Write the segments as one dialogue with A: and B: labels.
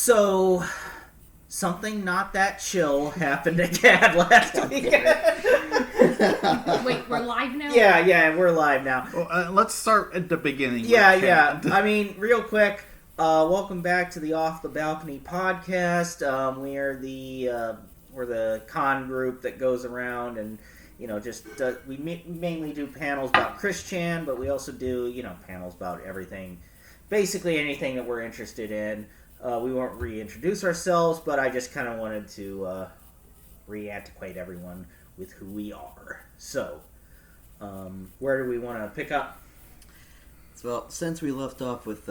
A: So, something not that chill happened to Cad last week.
B: Wait, we're live now?
A: Yeah, we're live now.
C: Well, let's start at the beginning.
A: Yeah. I mean, real quick, welcome back to the Off the Balcony podcast. We're the con group that goes around and, we mainly do panels about Christian, but we also do, panels about everything, basically anything that we're interested in. We won't reintroduce ourselves, but I just kind of wanted to re-antiquate everyone with who we are. So, where do we want to pick up?
D: Well, since we left off with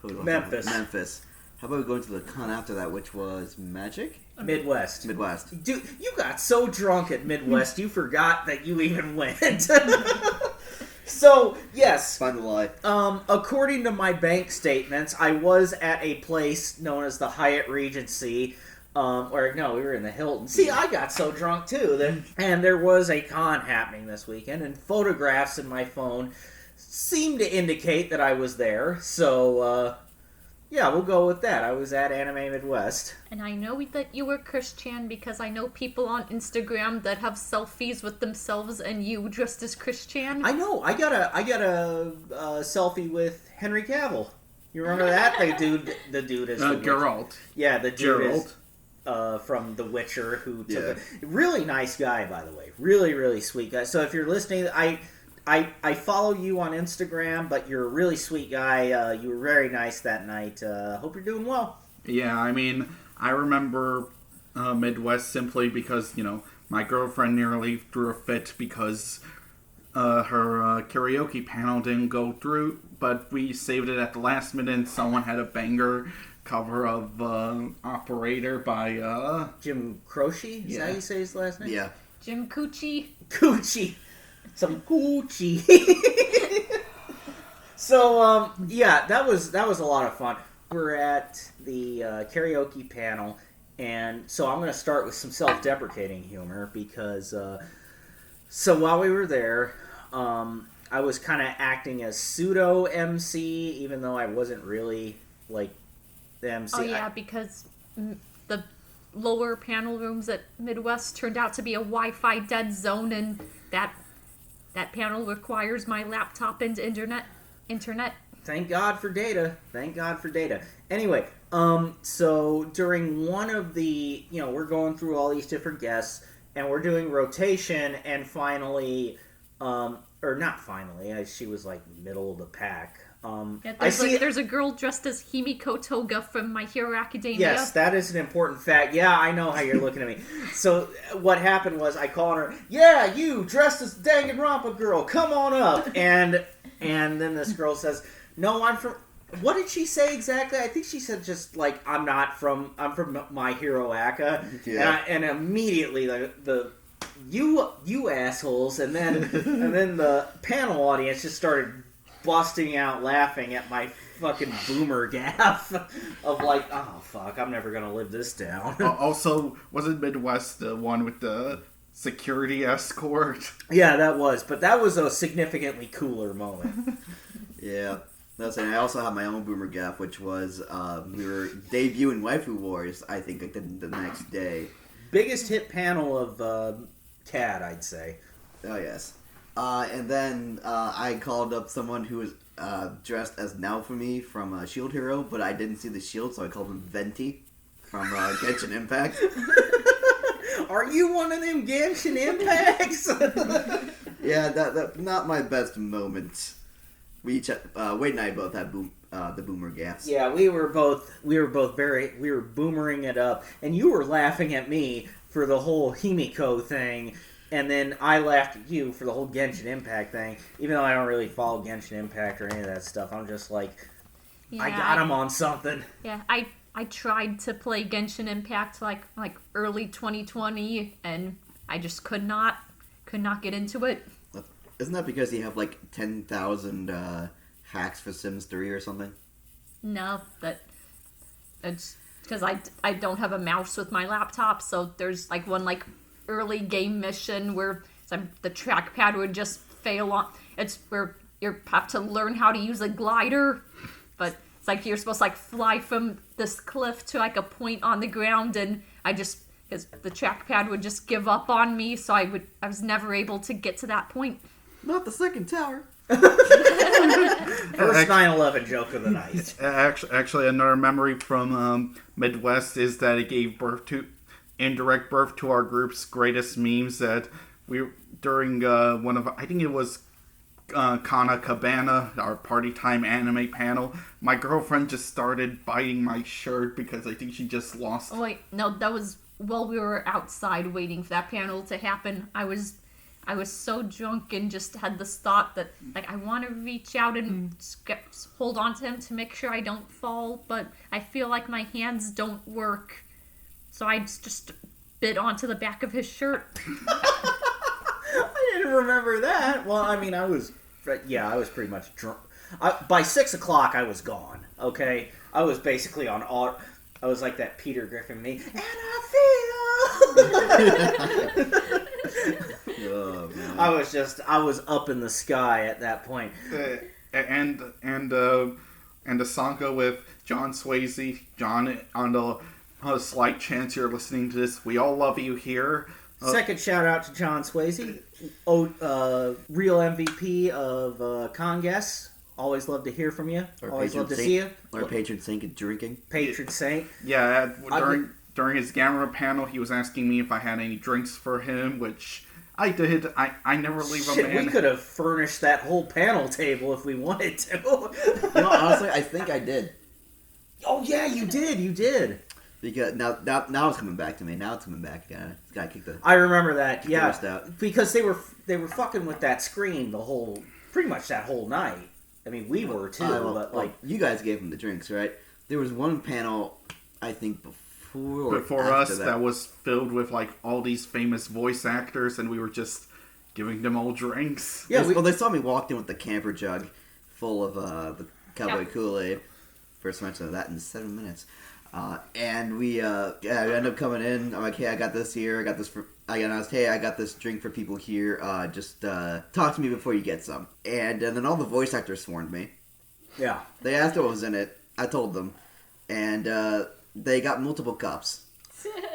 A: Memphis,
D: how about we go into the con after that, which was Magic?
A: Midwest.
D: Dude,
A: you got so drunk at Midwest, you forgot that you even went. So, yes.
D: Find the lie.
A: According to my bank statements, I was at a place known as the Hyatt Regency. We were in the Hilton. See, I got so drunk, too. And there was a con happening this weekend, and photographs in my phone seemed to indicate that I was there. So, yeah, we'll go with that. I was at Anime Midwest.
B: And I know that you were Christian because I know people on Instagram that have selfies with themselves and you dressed as Christian.
A: I know. I got a selfie with Henry Cavill. You remember that? The dude is
C: Geralt.
A: Yeah, the dude
C: Geralt.
A: is from The Witcher who took a really nice guy, by the way. Really, really sweet guy. So if you're listening, I follow you on Instagram, but you're a really sweet guy. You were very nice that night. Hope you're doing well.
C: Yeah, I mean, I remember Midwest simply because, my girlfriend nearly threw a fit because her karaoke panel didn't go through, but we saved it at the last minute. Someone had a banger cover of Operator by...
A: Jim Croce? Is that how you say his last name?
D: Yeah.
B: Jim Coochie.
A: Coochie. Some Gucci. So, that was a lot of fun. We're at the karaoke panel, and so I'm going to start with some self-deprecating humor because, so while we were there, I was kind of acting as pseudo-MC, even though I wasn't really, the MC.
B: Oh, yeah, because the lower panel rooms at Midwest turned out to be a Wi-Fi dead zone, and that panel requires my laptop and internet.
A: Thank God for data. Anyway, so during one of the, we're going through all these different guests, and we're doing rotation, and finally, she was middle of the pack.
B: There's a girl dressed as Himiko Toga from My Hero Academia.
A: Yes, that is an important fact. Yeah, I know how you're looking at me. So what happened was I called her, yeah, you dressed as Danganronpa girl, come on up. And then this girl says, no, I'm from... What did she say exactly? I think she said just I'm from My Hero Aka. Yeah. And immediately you assholes, and then the panel audience just started busting out laughing at my fucking boomer gaff of oh fuck, I'm never gonna live this down.
C: Also, wasn't Midwest the one with the security escort?
A: Yeah, that was a significantly cooler moment.
D: Yeah. I also have my own boomer gaff, which was we were debuting Waifu Wars, I think, the next day.
A: Biggest hit panel of CAD, I'd say.
D: Oh, yes. And then I called up someone who was dressed as Naofumi from Shield Hero, but I didn't see the shield, so I called him Venti from Genshin Impact.
A: Are you one of them Genshin Impacts?
D: Yeah, that not my best moment. Wade and I both had the boomer gaffs.
A: Yeah, we were boomering it up, and you were laughing at me for the whole Himiko thing. And then I laughed at you for the whole Genshin Impact thing, even though I don't really follow Genshin Impact or any of that stuff. I'm just I got him on something.
B: Yeah, I tried to play Genshin Impact like early 2020, and I just could not get into it.
D: Isn't that because you have 10,000 hacks for Sims 3 or something?
B: No, it's because I don't have a mouse with my laptop, so there's one early game mission where the trackpad would just fail on. It's where you have to learn how to use a glider, but It's like you're supposed to like fly from this cliff to like a point on the ground, and because the trackpad would just give up on me, so I was never able to get to that point.
D: Not the second tower.
A: First 9/11 joke of the night.
C: Actually, another memory from Midwest is that it gave indirect birth to our group's greatest memes. That during one of, I think it was Kana Cabana, our party time anime panel, my girlfriend just started biting my shirt because I think she just lost.
B: Oh wait, no, that was while we were outside waiting for that panel to happen. I was so drunk and just had this thought that like I want to reach out and hold on to him to make sure I don't fall, but I feel like my hands don't work, so I just bit onto the back of his shirt.
A: I didn't remember that. Well, I mean, I was pretty much drunk. By 6 o'clock, I was gone. Okay, I was basically on all. I was like that Peter Griffin meme, and I feel.
D: Oh, man.
A: I was up in the sky at that point.
C: And a sangha with John Swayze. John, on the slight chance you're listening to this, we all love you here.
A: Second shout out to John Swayze, real MVP of Conguests. Always love to hear from you. Always love to see you.
D: Our patron saint of drinking.
A: Patron saint.
C: Yeah, during his Gamma panel, he was asking me if I had any drinks for him, which I did. I never leave a man.
A: We could have furnished that whole panel table if we wanted to.
D: Honestly, I think I did.
A: Oh yeah, you did.
D: Because now it's coming back to me. Now it's coming back again. It's gotta kick the.
A: I remember that. Yeah,
D: out.
A: Because they were fucking with that screen pretty much that whole night. I mean, we were too, but like
D: you guys gave them the drinks, right? There was one panel, I think before
C: us that was filled with like all these famous voice actors, and we were just giving them all drinks.
D: Yeah, they saw me walk in with the camper jug full of the Cowboy Kool-Aid. First mention of that in 7 minutes. And we ended up coming in. I'm like, hey, I got this here. I got this I got this drink for people here. Just talk to me before you get some. And then all the voice actors swarmed me.
A: Yeah.
D: They asked what was in it. I told them. And they got multiple cups.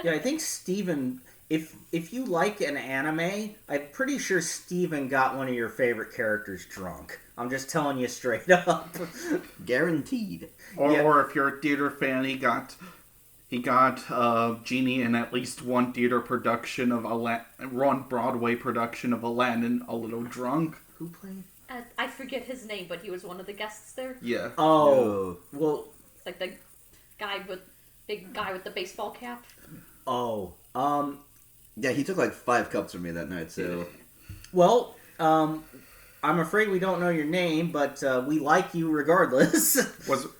A: Yeah, I think Steven, if you like an anime, I'm pretty sure Steven got one of your favorite characters drunk. I'm just telling you straight up.
D: Guaranteed.
C: Or if you're a theater fan, he got Genie in at least one theater production of one Broadway production of Aladdin, a little drunk.
A: Who played?
B: I forget his name, but he was one of the guests there.
C: Yeah.
A: Oh, well,
B: it's like the big guy with the baseball cap.
A: Oh,
D: yeah, he took like 5 cups from me that night. So,
A: well, I'm afraid we don't know your name, but we like you regardless.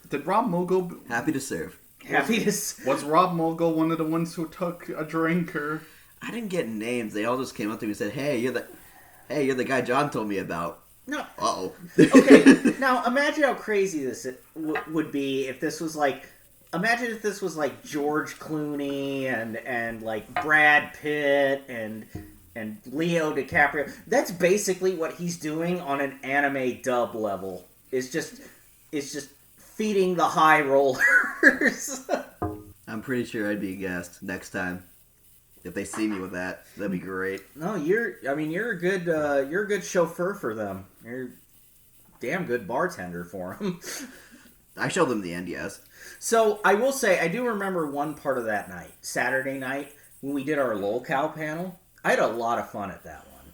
C: Did Rob Mogul?
D: Happy to serve.
C: Was Rob Mogul one of the ones who took a drink, or?
D: I didn't get names. They all just came up to me and said, "Hey, you're the guy John told me about."
A: No.
D: Uh-oh.
A: Okay. Now imagine how crazy this would be if this was like. Imagine if this was like George Clooney and like Brad Pitt and Leo DiCaprio. That's basically what he's doing on an anime dub level. It's just feeding the high rollers.
D: I'm pretty sure I'd be a guest next time. If they see me with that, that'd be great.
A: No, you're a good chauffeur for them. You're a damn good bartender for them.
D: I showed them the end, yes.
A: So I will say, I do remember one part of that night, Saturday night, when we did our LOLCOW panel. I had a lot of fun at that one.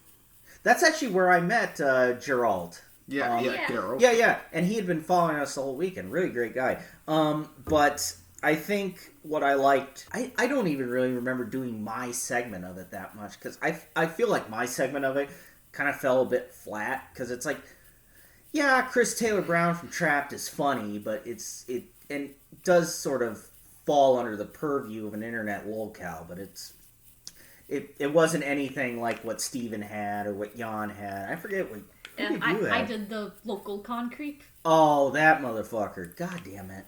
A: That's actually where I met Gerald.
C: Gerald.
A: Yeah, and he had been following us the whole weekend. Really great guy. But I think what I liked, I don't even really remember doing my segment of it that much, because I feel like my segment of it kind of fell a bit flat, because it's like, yeah, Chris Taylor Brown from Trapped is funny, but it does sort of fall under the purview of an internet lolcow, but it wasn't anything like what Steven had or what Jan had. I forget what.
B: And I did the local con creep.
A: Oh, that motherfucker! God damn it!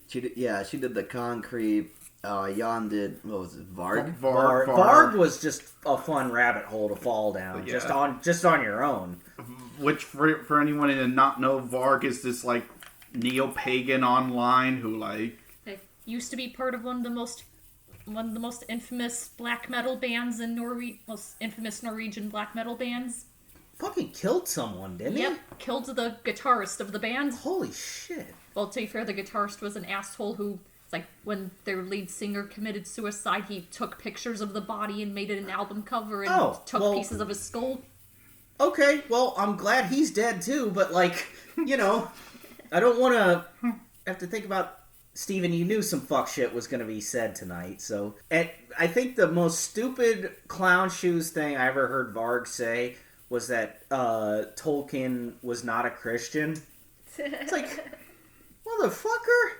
D: She did the concrete. Jan did, what was it, Varg?
A: Varg was just a fun rabbit hole to fall down,
C: yeah.
A: just on your own.
C: Which, for anyone who did not know, Varg is this like neo-pagan online who like
B: They used to be part of one of the most infamous black metal bands in most infamous Norwegian black metal bands.
A: Fucking killed someone, didn't he?
B: Yep, killed the guitarist of the band.
A: Holy shit.
B: Well, to be fair, the guitarist was an asshole who, it's like, when their lead singer committed suicide, he took pictures of the body and made it an album cover and took pieces of his skull.
A: Okay, well, I'm glad he's dead too, but like, you know, I don't want to have to think about... Steven, you knew some fuck shit was going to be said tonight, so... And I think the most stupid clown shoes thing I ever heard Varg say was that Tolkien was not a Christian. It's like, motherfucker,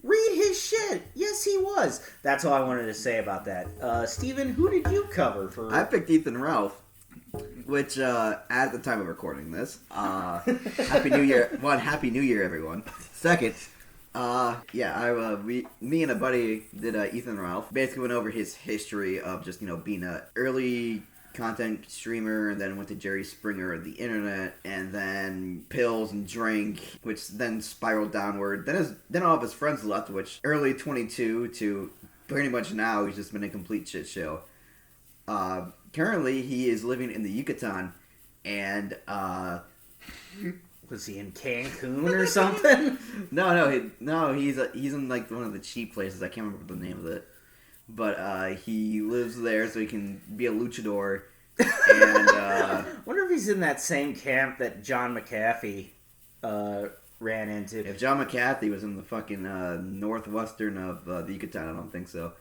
A: read his shit. Yes, he was. That's all I wanted to say about that. Steven, who did you cover for...
D: I picked Ethan Ralph, which, at the time of recording this, Happy New Year. One, Happy New Year, everyone. Second... me and a buddy did Ethan Ralph. Basically went over his history of just, being an early content streamer, and then went to Jerry Springer of the internet, and then pills and drink, which then spiraled downward. Then all of his friends left, which early 22 to pretty much now he's just been a complete shit show. Currently he is living in the Yucatan, and
A: Was he in Cancun or something?
D: No, he's in like one of the cheap places. I can't remember the name of it, but he lives there so he can be a luchador. And
A: wonder if he's in that same camp that John McAfee ran into.
D: If John McAfee was in the fucking northwestern of the Yucatan, I don't think so.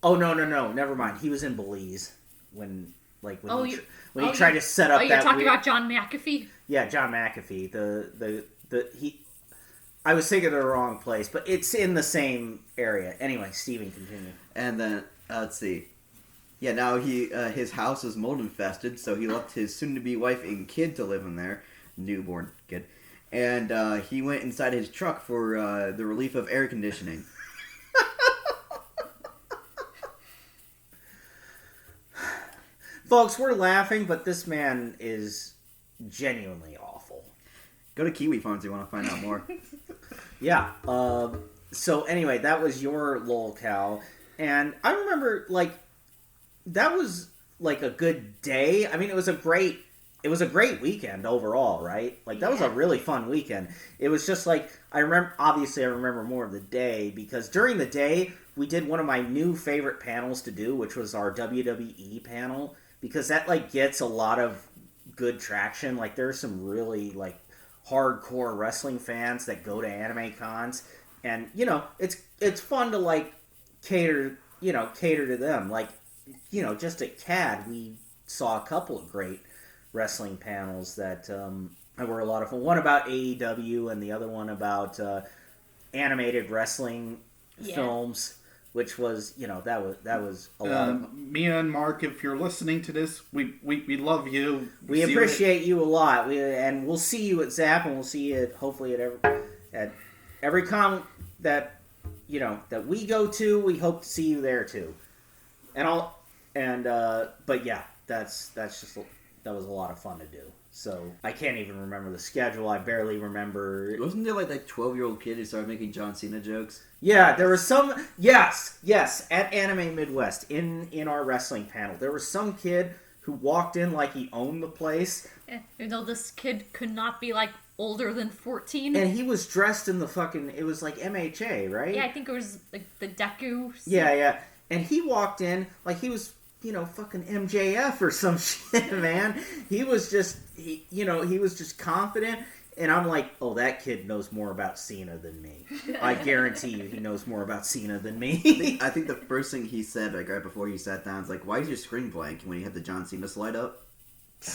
A: Oh no, never mind. He was in Belize when he tried to set up.
B: Oh, you're talking about John McAfee?
A: Yeah, John McAfee. I was thinking of the wrong place, but it's in the same area. Anyway, Steven, continue.
D: And then let's see. Yeah, now his house is mold infested, so he left his soon-to-be wife and kid to live in there, newborn kid, and he went inside his truck for the relief of air conditioning.
A: Folks, we're laughing, but this man is genuinely awful.
D: Go to Kiwi Farms if you want to find out more.
A: Yeah. So anyway, that was your lolcow, and I remember that was like a good day. I mean, it was a great weekend overall, right? That was a really fun weekend. It was just I remember more of the day because during the day we did one of my new favorite panels to do, which was our WWE panel, because that gets a lot of good traction. There are some really hardcore wrestling fans that go to anime cons, and it's fun to cater to them. Just at CAD we saw a couple of great wrestling panels that were a lot of fun. One about AEW and the other one about animated wrestling films, which was that was a lot of fun.
C: Mia and Mark, if you're listening to this, we love you.
A: We appreciate you a lot. And we'll see you at Zap, and we'll see you hopefully at every con that that we go to. We hope to see you there too. But yeah, that was a lot of fun to do. So I can't even remember the schedule. I barely remember.
D: Wasn't there that 12-year-old kid who started making John Cena jokes?
A: Yeah, there was some. Yes, at Anime Midwest in our wrestling panel, there was some kid who walked in like he owned the place.
B: Even though this kid could not be older than 14.
A: And he was dressed in the fucking. It was MHA, right?
B: Yeah, I think it was the Deku.
A: Yeah. And he walked in like he was, fucking MJF or some shit, man. He was just, he was just confident. And I'm like, oh, that kid knows more about Cena than me. I guarantee you he knows more about Cena than me.
D: I think the first thing he said, right before he sat down, is why is your screen blank when you had the John Cena slide up?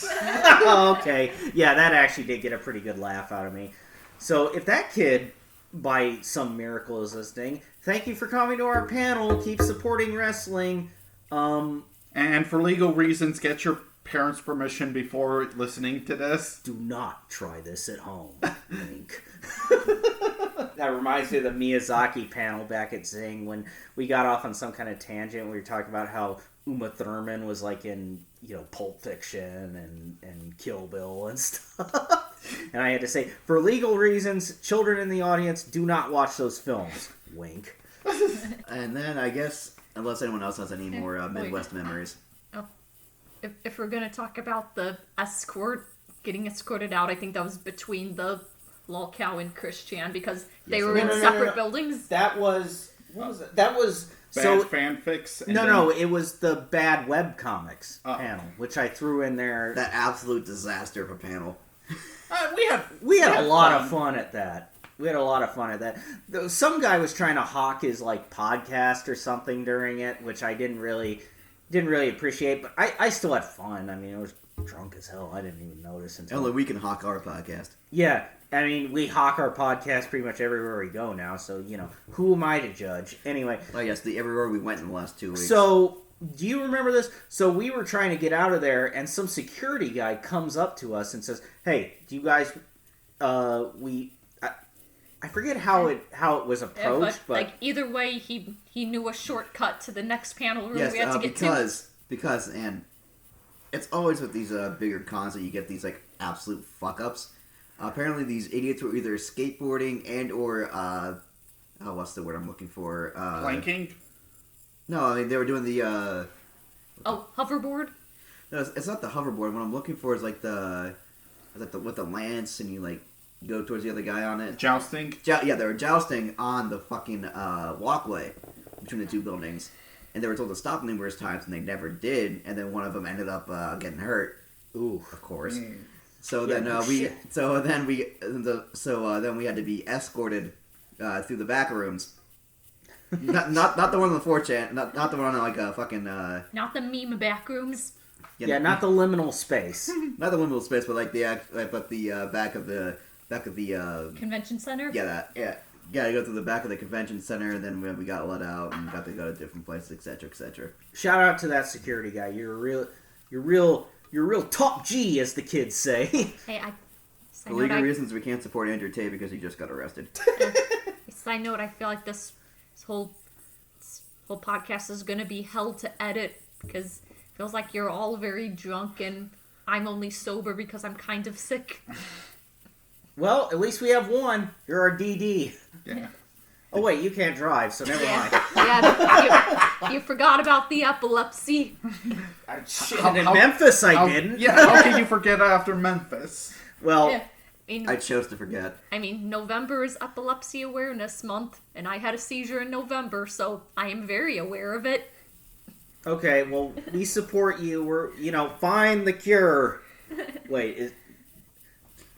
A: Oh, okay. Yeah, that actually did get a pretty good laugh out of me. So if that kid, by some miracle, is listening, thank you for coming to our panel. Keep supporting wrestling.
C: And for legal reasons, get your parents' permission before listening to this.
A: Do not try this at home. Link. That reminds me of the Miyazaki panel back at Zing when we got off on some kind of tangent. We were talking about how Uma Thurman was in Pulp Fiction and Kill Bill and stuff. And I had to say, for legal reasons, children in the audience, do not watch those films. Wink.
D: And then I guess, unless anyone else has any more Midwest memories.
B: If we're gonna talk about the getting escorted out, I think that was between the Lolcow and Christian because they were in separate buildings.
A: That was... What was it? That was...
C: Bad fanfics.
A: No, it was the bad webcomics panel, which I threw in there.
D: That absolute disaster of a panel.
A: We had a lot of fun at that. We had a lot of fun at that. Some guy was trying to hawk his podcast or something during it, which I didn't really appreciate. But I still had fun. I mean, I was drunk as hell. I didn't even notice until.
D: Only we can hawk our podcast.
A: Yeah, I mean, we hawk our podcast pretty much everywhere we go now. So who am I to judge? Anyway.
D: Oh yes, everywhere we went in the last 2 weeks.
A: So. Do you remember this? So we were trying to get out of there, and some security guy comes up to us and says, "Hey, do you guys? I forget how it was approached, but
B: either way, he knew a shortcut to the next panel room
D: yes,
B: we had to get to.
D: Because it's always with these bigger cons that you get these absolute fuck ups. Apparently, these idiots were either skateboarding and or what's the word I'm looking for?
C: Planking.
D: No, I mean they were doing the
B: hoverboard.
D: No, it's not the hoverboard. What I'm looking for is with the lance, and you go towards the other guy on it.
C: Jousting.
D: Yeah, they were jousting on the fucking walkway between the two buildings, and they were told to stop numerous times, and they never did. And then one of them ended up getting hurt. Ooh, of course. So then we had to be escorted through the back rooms. not the one on the 4chan, not the one on fucking.
B: Not the meme back rooms.
A: Yeah, not the liminal space.
D: Not the liminal space, but the back of the
B: convention center.
D: Yeah, to go through the back of the convention center, and then we got let out and got to go to different places, etc., etc.
A: Shout out to that security guy. You're real top G, as the kids say.
B: Hey,
D: for legal reasons, we can't support Andrew Tate because he just got arrested.
B: Side note: I feel like this whole podcast is going to be hell to edit because it feels like you're all very drunk and I'm only sober because I'm kind of sick.
A: Well, at least we have one. You're our DD.
C: Yeah.
A: Oh wait, you can't drive, so never mind.
B: Yeah, you forgot about the epilepsy.
A: In Memphis, I didn't.
C: Yeah, how can you forget after Memphis?
A: Well...
B: Yeah.
D: I chose to forget.
B: I mean, November is Epilepsy Awareness Month, and I had a seizure in November, so I am very aware of it.
A: Okay, well, we support you. We're, find the cure. Wait,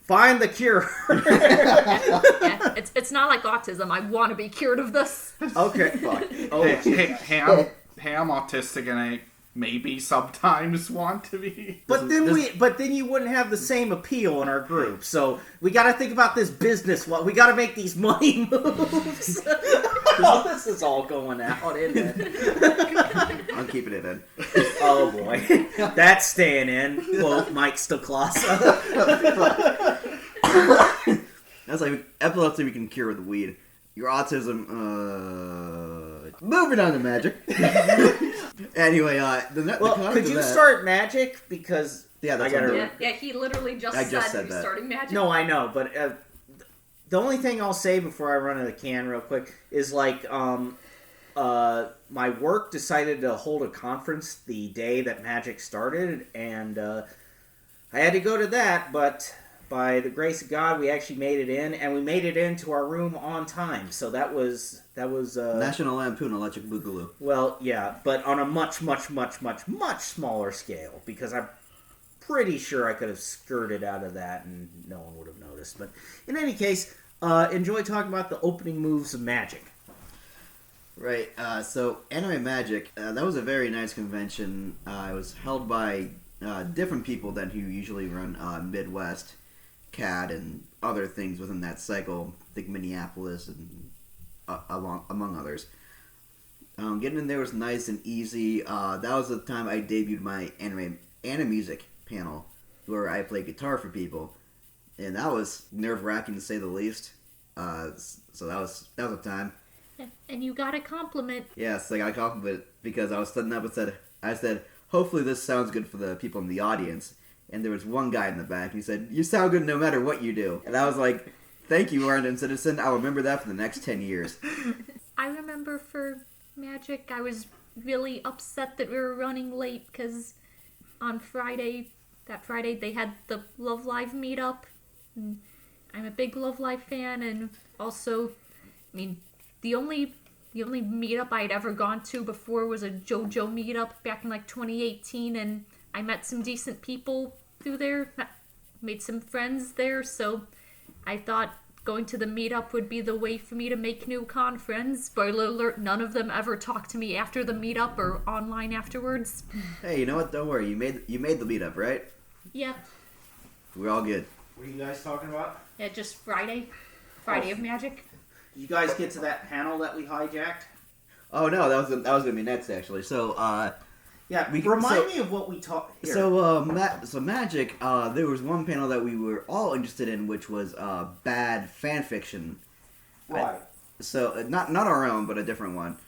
A: find the cure.
B: Yeah, it's not like autism. I want to be cured of this.
A: Okay, fuck. Oh,
C: hey, I'm autistic, and I maybe sometimes want to be.
A: But then you wouldn't have the same appeal in our group. So we got to think about this business. We got to make these money moves. Oh, this is all going out, isn't it?
D: I'm keeping it in.
A: Oh boy, that's staying in. Quote Mike Stoklasa.
D: That's like epilepsy we can cure with weed. Your autism, moving on to magic. Anyway,
A: could you start magic? Because
D: that's
B: yeah, he literally just said he was starting magic.
A: No, I know, but the only thing I'll say before I run to the can real quick is my work decided to hold a conference the day that magic started, and I had to go to that, but by the grace of God, we actually made it in, and we made it into our room on time. So that was
D: National Lampoon Electric Boogaloo.
A: Well, yeah, but on a much, much, much, much, much smaller scale, because I'm pretty sure I could have skirted out of that and no one would have noticed. But in any case, enjoy talking about the opening moves of Magic.
D: Right. So Anime Magic, that was a very nice convention. It was held by different people than who usually run Midwest CAD and other things within that cycle. I think Minneapolis and among others. Getting in there was nice and easy. That was the time I debuted my anime music panel, where I played guitar for people, and that was nerve-wracking to say the least. So that was a time.
B: And you got a compliment.
D: Yes, I got a compliment because I was standing up and I said, hopefully this sounds good for the people in the audience. and there was one guy in the back. He said, "You sound good no matter what you do." And I was like, "Thank you, Arlington Citizen. I'll remember that for the next 10 years."
B: I remember for Magic, I was really upset that we were running late because on that Friday, they had the Love Live meetup. And I'm a big Love Live fan, and also, I mean, the only meetup I'd ever gone to before was a JoJo meetup back in like 2018, and I met some decent people through there, made some friends there, so I thought going to the meetup would be the way for me to make new con friends. Spoiler alert, none of them ever talked to me after the meetup or online afterwards.
D: Hey, you know what? Don't worry. You made the meetup, right?
B: Yeah.
D: We're all good.
A: What are you guys talking about?
B: Yeah, just Friday of Magic.
A: Did you guys get to that panel that we hijacked?
D: Oh no, that was gonna be next actually. So
A: Yeah,
D: We-
A: remind
D: so-
A: me of what we talked.
D: so Magic. There was one panel that we were all interested in, which was bad fan fiction.
A: Right.
D: So not our own, but a different one.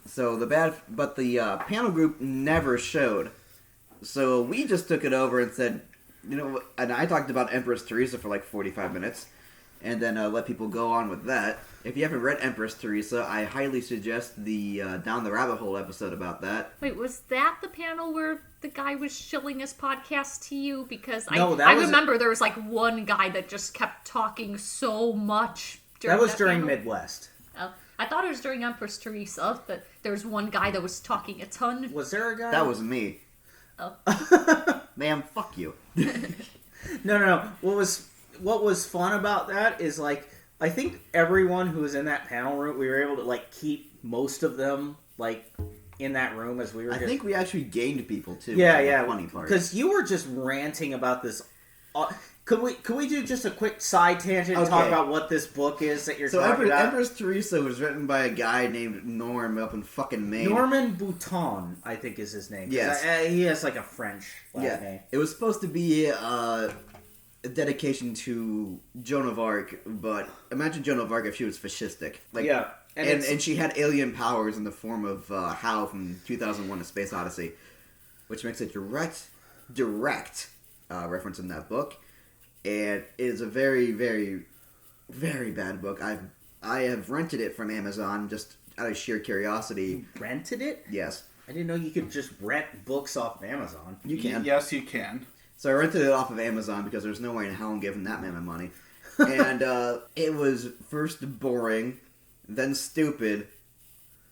D: So the panel group never showed. So we just took it over and said, and I talked about Empress Teresa for like 45 minutes, and then let people go on with that. If you haven't read Empress Teresa, I highly suggest the Down the Rabbit Hole episode about that.
B: Wait, was that the panel where the guy was shilling his podcast to you? Because
A: No,
B: I remember there was like one guy that just kept talking so much during
A: That was during
B: panel.
A: Midwest.
B: Oh, I thought it was during Empress Teresa, but there was one guy that was talking a ton.
A: Was there a guy?
D: That was me.
B: Oh.
D: Ma'am, fuck you.
A: No. What was fun about that is like I think everyone who was in that panel room, we were able to like keep most of them like in that room as we were.
D: I think we actually gained people too.
A: Yeah,
D: which is
A: yeah.
D: the funny part.
A: Because you were just ranting about this. Could we do just a quick side tangent and talk
D: Okay.
A: about what this book is that you're
D: So
A: talking about?
D: Empress Teresa was written by a guy named Norm up in fucking Maine.
A: Norman Bouton, I think is his name. 'Cause
D: Yes.
A: he has like a French last name.
D: It was supposed to be a dedication to Joan of Arc, but imagine Joan of Arc if she was fascistic. Like,
A: Yeah,
D: and she had alien powers in the form of Hal from 2001: A Space Odyssey, which makes a direct reference in that book, and it is a very, very, very bad book. I have rented it from Amazon just out of sheer curiosity.
A: rented it.
D: Yes,
A: I didn't know you could just rent books off of Amazon.
D: you can.
C: Yes, you can.
D: So I rented it off of Amazon because there's no way in hell I'm giving that man my money. And it was first boring, then stupid,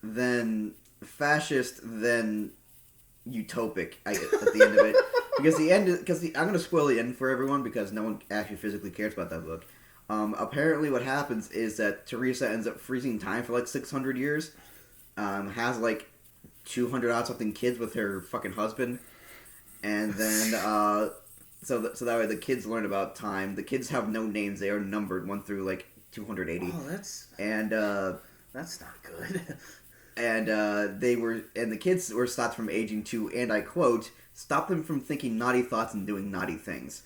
D: then fascist, then utopic at the end of it. Because I'm going to spoil the end for everyone because no one actually physically cares about that book. Apparently what happens is that Teresa ends up freezing time for like 600 years, has like 200 odd something kids with her fucking husband. And then, so that way the kids learn about time. The kids have no names; they are numbered 1 through like 280.
A: Oh, that's not good.
D: And the kids were stopped from aging to, and I quote, "stop them from thinking naughty thoughts and doing naughty things."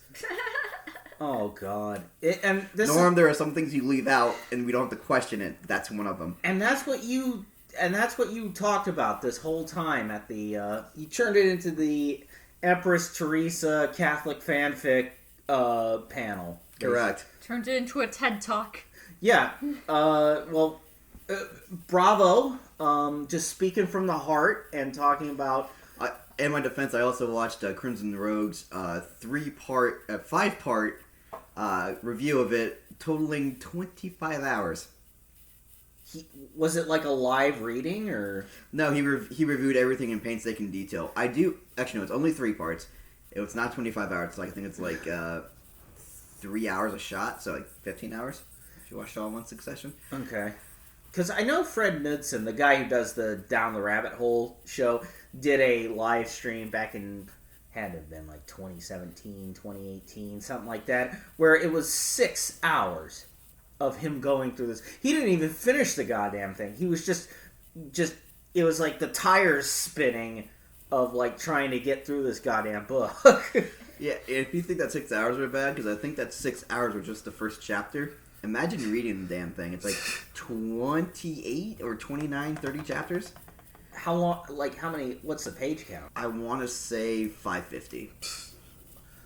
A: Oh God!
D: Norm, there are some things you leave out, and we don't have to question it. That's one of them.
A: And that's what you talked about this whole time at the. You turned it into the Empress Teresa Catholic fanfic panel.
D: Correct.
B: Turned it into a TED Talk.
A: Yeah. Bravo. Just speaking from the heart and talking about.
D: In my defense, I also watched Crimson Rogue's 5-part review of it, totaling 25 hours.
A: Was it like a live reading or?
D: No, he reviewed everything in painstaking detail. Actually, no, it's only 3 parts. It's not 25 hours. I think it's like 3 hours a shot, so like 15 hours if you watch it all in one succession.
A: Okay. Because I know Fred Knudsen, the guy who does the Down the Rabbit Hole show, did a live stream back in, had to have been like 2017, 2018, something like that, where it was 6 hours of him going through this. He didn't even finish the goddamn thing. He was just it was like the tires spinning of like trying to get through this goddamn book.
D: Yeah, if you think that 6 hours were bad, because I think that 6 hours were just the first chapter. Imagine reading the damn thing. It's like 28 or 29, 30 chapters.
A: How long? Like how many? What's the page count?
D: I want to say 550.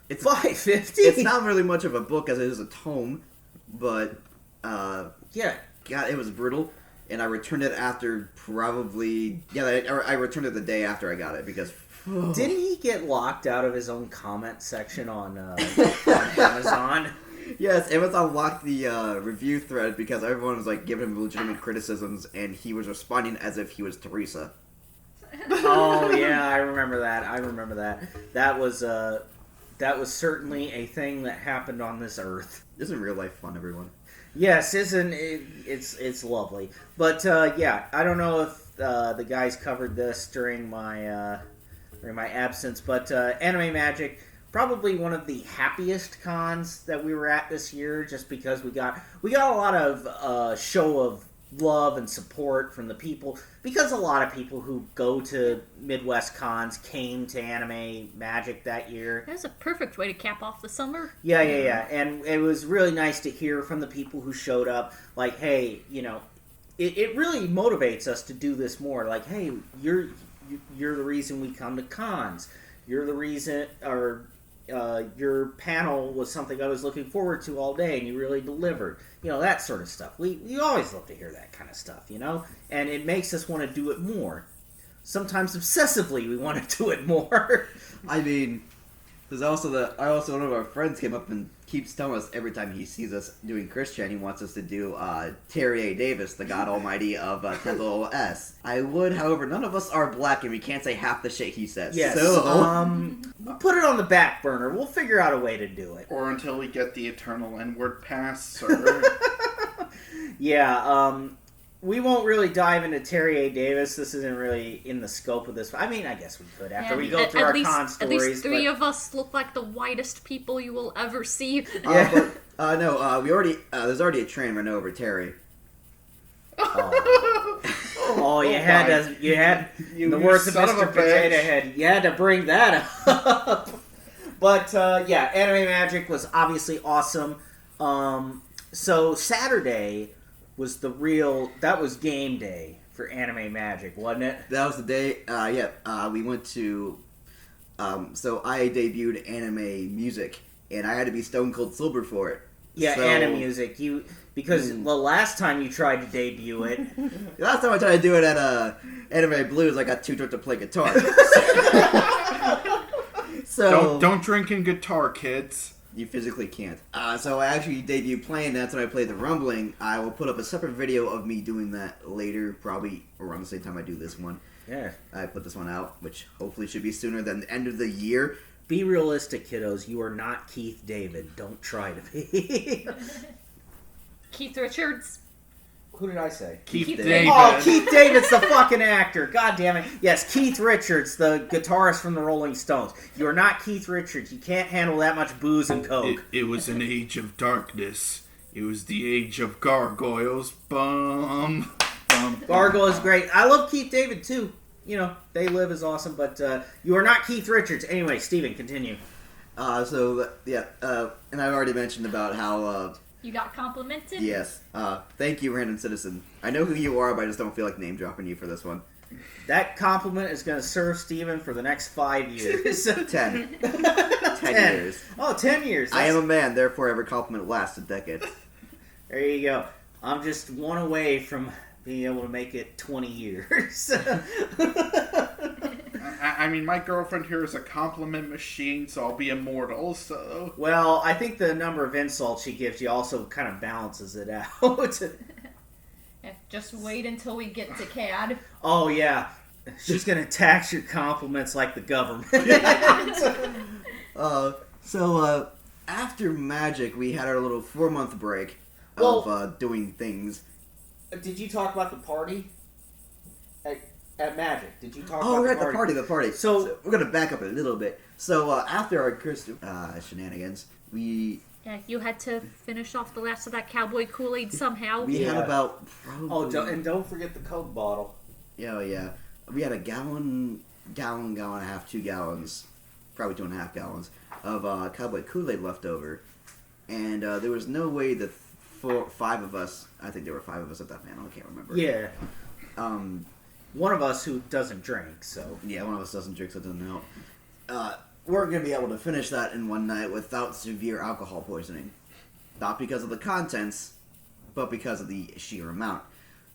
D: It's
A: 550.
D: It's not really much of a book as it is a tome, but
A: Yeah.
D: God, it was brutal. And I returned it after probably I returned it the day after I got it because
A: Didn't he get locked out of his own comment section on Amazon?
D: Yes, Amazon locked the review thread because everyone was like giving him legitimate criticisms, and he was responding as if he was Teresa.
A: Oh yeah, I remember that. That was certainly a thing that happened on this earth.
D: Isn't real life fun, everyone?
A: Yes, isn't it? It's lovely. But yeah, I don't know if the guys covered this during my absence, but Anime Magic, probably one of the happiest cons that we were at this year, just because we got a lot of show of love and support from the people, because a lot of people who go to Midwest cons came to Anime Magic that year.
B: That was a perfect way to cap off the summer.
A: Yeah, and it was really nice to hear from the people who showed up, like, hey, it really motivates us to do this more. Like, hey, you're the reason we come to cons. You're the reason, or your panel was something I was looking forward to all day, and you really delivered. That sort of stuff. We always love to hear that kind of stuff, and it makes us want to do it more. Sometimes obsessively, we want to do it more.
D: I mean, there's also one of our friends came up and keeps telling us every time he sees us doing Christian, he wants us to do Terry A. Davis, the God Almighty of Temple S. I would, however, none of us are black, and we can't say half the shit he says.
A: Yes.
D: So,
A: we'll put it on the back burner. We'll figure out a way to do it.
C: Or until we get the eternal N-word pass, or...
A: Yeah, we won't really dive into Terry A. Davis. This isn't really in the scope of this. I mean, I guess we could after we go through our con stories.
B: At least three of us look like the whitest people you will ever see.
D: no, we already, there's already a train run over Terry.
A: Oh, you had the words of Mr. Potato Head. You had to bring that up. But yeah, Anime Magic was obviously awesome. So Saturday was that was game day for Anime Magic, wasn't it?
D: That was the day. We went to. So I debuted Anime Music, and I had to be stone cold sober for it.
A: Yeah,
D: so,
A: Anime Music. Because the last time you tried to debut it,
D: the last time I tried to do it at Anime Blues, I got too drunk to play guitar. So
C: don't drink and guitar, kids.
D: You physically can't. So I actually debuted playing. That's when I played the Rumbling. I will put up a separate video of me doing that later, probably around the same time I do this one.
A: Yeah,
D: I put this one out, which hopefully should be sooner than the end of the year.
A: Be realistic, kiddos. You are not Keith David. Don't try to be.
B: Keith Richards.
A: Who did I say?
C: Keith
D: David.
C: David.
A: Oh, Keith David's the fucking actor. God damn it. Yes, Keith Richards, the guitarist from the Rolling Stones. You are not Keith Richards. You can't handle that much booze and coke.
C: It was an age of darkness. It was the age of gargoyles. Bum.
A: Gargoyle is great. I love Keith David, too. They Live is awesome, but you are not Keith Richards. Anyway, Steven, continue.
D: And I've already mentioned about how...
B: You got complimented?
D: Yes. Thank you, random citizen. I know who you are, but I just don't feel like name dropping you for this one.
A: That compliment is going to serve Steven for the next 5 years.
D: 10. 10 years.
A: Oh, 10 years.
D: I am a man, therefore every compliment lasts a decade.
A: There you go. I'm just one away from being able to make it 20 years.
C: I mean, my girlfriend here is a compliment machine, so I'll be immortal, so...
A: Well, I think the number of insults she gives you also kind of balances it out.
B: Yeah, just wait until we get to CAD.
A: Oh, yeah. She's going to tax your compliments like the government.
D: After Magic, we had our little 4-month break
A: Well-
D: of doing things.
A: Did you talk about the party? At Magic, did you talk about
D: we're
A: the
D: at
A: party?
D: the party. So we're going to back up a little bit. So after our Christmas shenanigans, we
B: Yeah, you had to finish off the last of that cowboy Kool-Aid somehow.
D: had about probably...
A: Oh, don't forget the Coke bottle.
D: Yeah. We had a gallon and a half, 2 gallons, probably 2.5 gallons of cowboy Kool-Aid left over. And there was no way that 5 of us, I think there were 5 of us at that panel, I can't remember.
A: Yeah. one of us who doesn't drink, so...
D: Yeah, one of us doesn't drink, so it doesn't help. We're going to be able to finish that in one night without severe alcohol poisoning. Not because of the contents, but because of the sheer amount.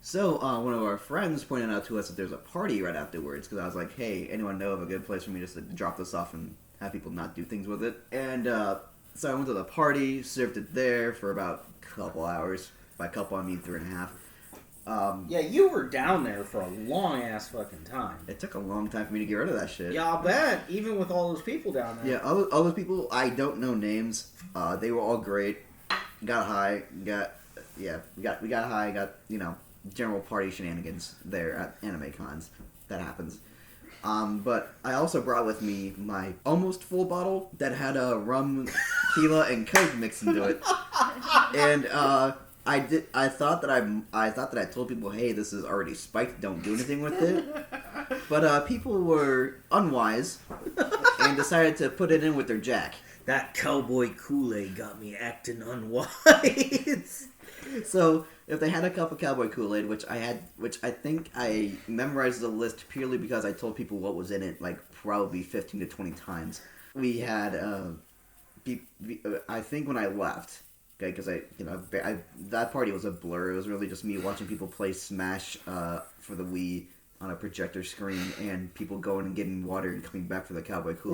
D: So, one of our friends pointed out to us that there's a party right afterwards, because I was like, hey, anyone know of a good place for me just to drop this off and have people not do things with it? And, so I went to the party, served it there for about a couple hours. By couple, I mean 3.5.
A: Yeah, you were down there for a long-ass fucking time.
D: It took a long time for me to get rid of that shit.
A: Yeah, I'll bet, even with all those people down there.
D: Yeah, all those people, I don't know names. They were all great. Got high, we got high, got, general party shenanigans there at anime cons. That happens. But I also brought with me my almost full bottle that had a rum, tequila, and Coke mixed into it. And, I thought that I told people, hey, this is already spiked, don't do anything with it. But people were unwise and decided to put it in with their Jack.
A: That cowboy Kool-Aid got me acting unwise.
D: So if they had a cup of cowboy Kool-Aid, which I think I memorized the list purely because I told people what was in it, like probably 15 to 20 times. We had, I think when I left. Okay, because that party was a blur. It was really just me watching people play Smash for the Wii on a projector screen, and people going and getting water and coming back for the cowboy Kool-Aid.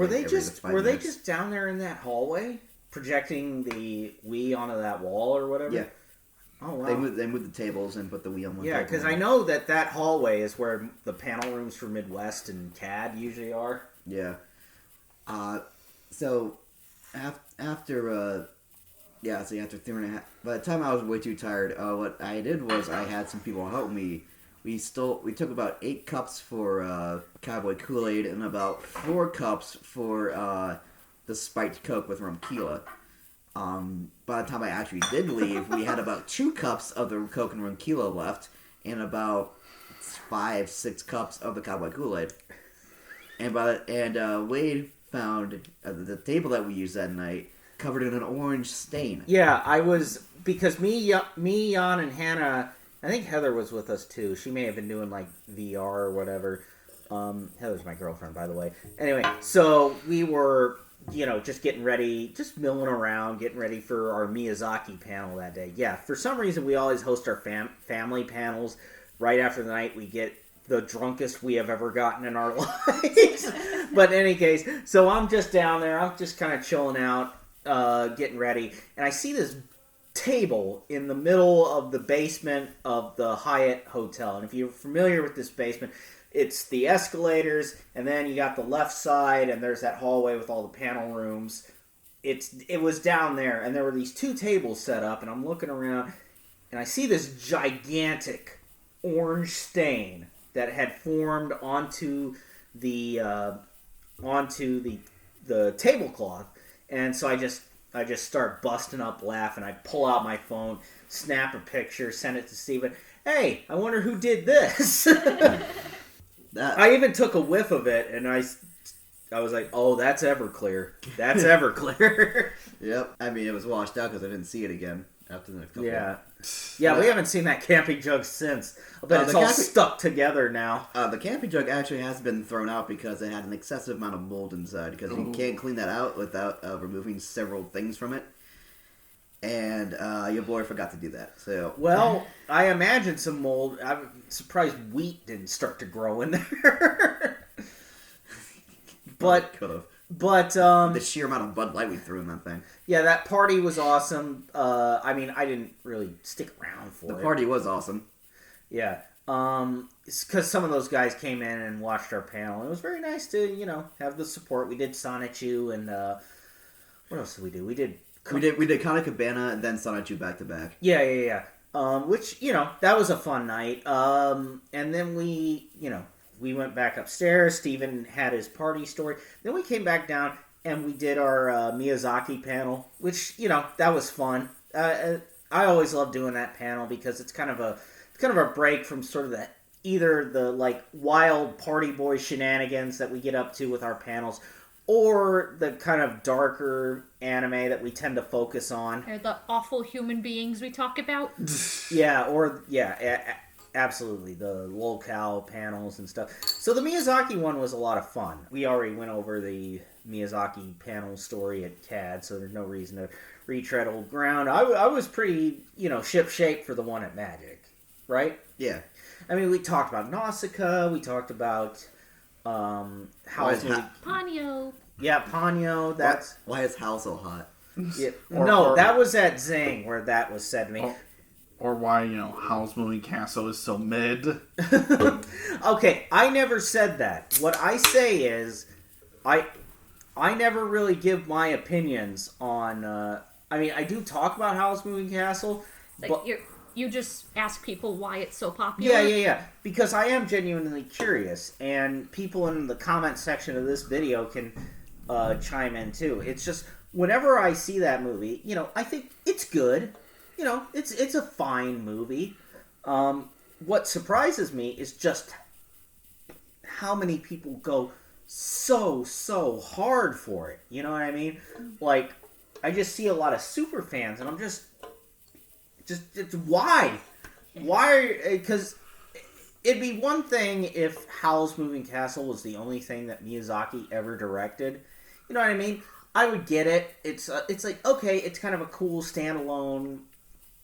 A: Were they just down there in that hallway projecting the Wii onto that wall or whatever?
D: Yeah.
A: Oh wow.
D: They moved the tables and put the Wii on one.
A: Yeah, because I know that hallway is where the panel rooms for Midwest and CAD usually are.
D: Yeah. So after. Yeah, so after 3.5... By the time I was way too tired, what I did was I had some people help me. We took about 8 cups for Cowboy Kool-Aid and about 4 cups for the spiked Coke with rum tequila. By the time I actually did leave, we had about 2 cups of the Coke and rum tequila left and about 5-6 cups of the Cowboy Kool-Aid. And Wade found the table that we used that night covered in an orange stain.
A: Yeah, I was... Because me, Jan, and Hannah... I think Heather was with us, too. She may have been doing, like, VR or whatever. Heather's my girlfriend, by the way. Anyway, so we were, just getting ready, just milling around, getting ready for our Miyazaki panel that day. Yeah, for some reason, we always host our family panels right after the night we get the drunkest we have ever gotten in our lives. But in any case, so I'm just down there. I'm just kind of chilling out. Getting ready, and I see this table in the middle of the basement of the Hyatt Hotel. And if you're familiar with this basement, it's the escalators, and then you got the left side, and there's that hallway with all the panel rooms. It was down there, and there were these 2 tables set up, and I'm looking around, and I see this gigantic orange stain that had formed onto the tablecloth. And so I just start busting up laughing. I pull out my phone, snap a picture, send it to Steven. Hey, I wonder who did this. I even took a whiff of it, and I was like, oh, that's Everclear. That's Everclear.
D: Yep. I mean, it was washed out because I didn't see it again after the couple.
A: Yeah, we haven't seen that camping jug since. I bet it's all stuck together now.
D: The camping jug actually has been thrown out because it had an excessive amount of mold inside. Because you can't clean that out without removing several things from it. And your boy forgot to do that. So
A: well, I imagine some mold. I'm surprised wheat didn't start to grow in there. But
D: could have.
A: But
D: the sheer amount of Bud Light we threw in that thing.
A: Yeah, that party was awesome. I mean, I didn't really stick around for it.
D: The party was awesome.
A: Yeah. It's because some of those guys came in and watched our panel. It was very nice to, have the support. We did Sonichu and what else did we do? We did
D: Kana Cabana and then Sonichu back to back.
A: Yeah. Which, that was a fun night. And then we went back upstairs. Steven had his party story. Then we came back down and we did our Miyazaki panel, which, that was fun. I always love doing that panel because it's kind of a break from sort of either the like wild party boy shenanigans that we get up to with our panels, or the kind of darker anime that we tend to focus on.
B: Or the awful human beings we talk about.
A: absolutely. The locale panels and stuff. So the Miyazaki one was a lot of fun. We already went over the Miyazaki panel story at CAD, so there's no reason to retread old ground. I was pretty, ship-shape for the one at Magic, right?
D: Yeah.
A: I mean, we talked about Nausicaa, we talked about Howl's Moving...
B: Ponyo.
A: Yeah, Ponyo, that's...
D: Why is Hal so hot?
A: Yeah. That was at Zing where that was said to me.
C: Or why, Howl's Moving Castle is so mid.
A: Okay, I never said that. What I say is, I never really give my opinions on... I do talk about Howl's Moving Castle, but...
B: You just ask people why it's so popular?
A: Yeah. Because I am genuinely curious, and people in the comment section of this video can chime in too. It's just, whenever I see that movie, I think it's good. It's a fine movie. What surprises me is just how many people go so hard for it. You know what I mean? Like, I just see a lot of super fans, and I'm just why? Why? Because it'd be one thing if Howl's Moving Castle was the only thing that Miyazaki ever directed. You know what I mean? I would get it. It's like, okay, it's kind of a cool standalone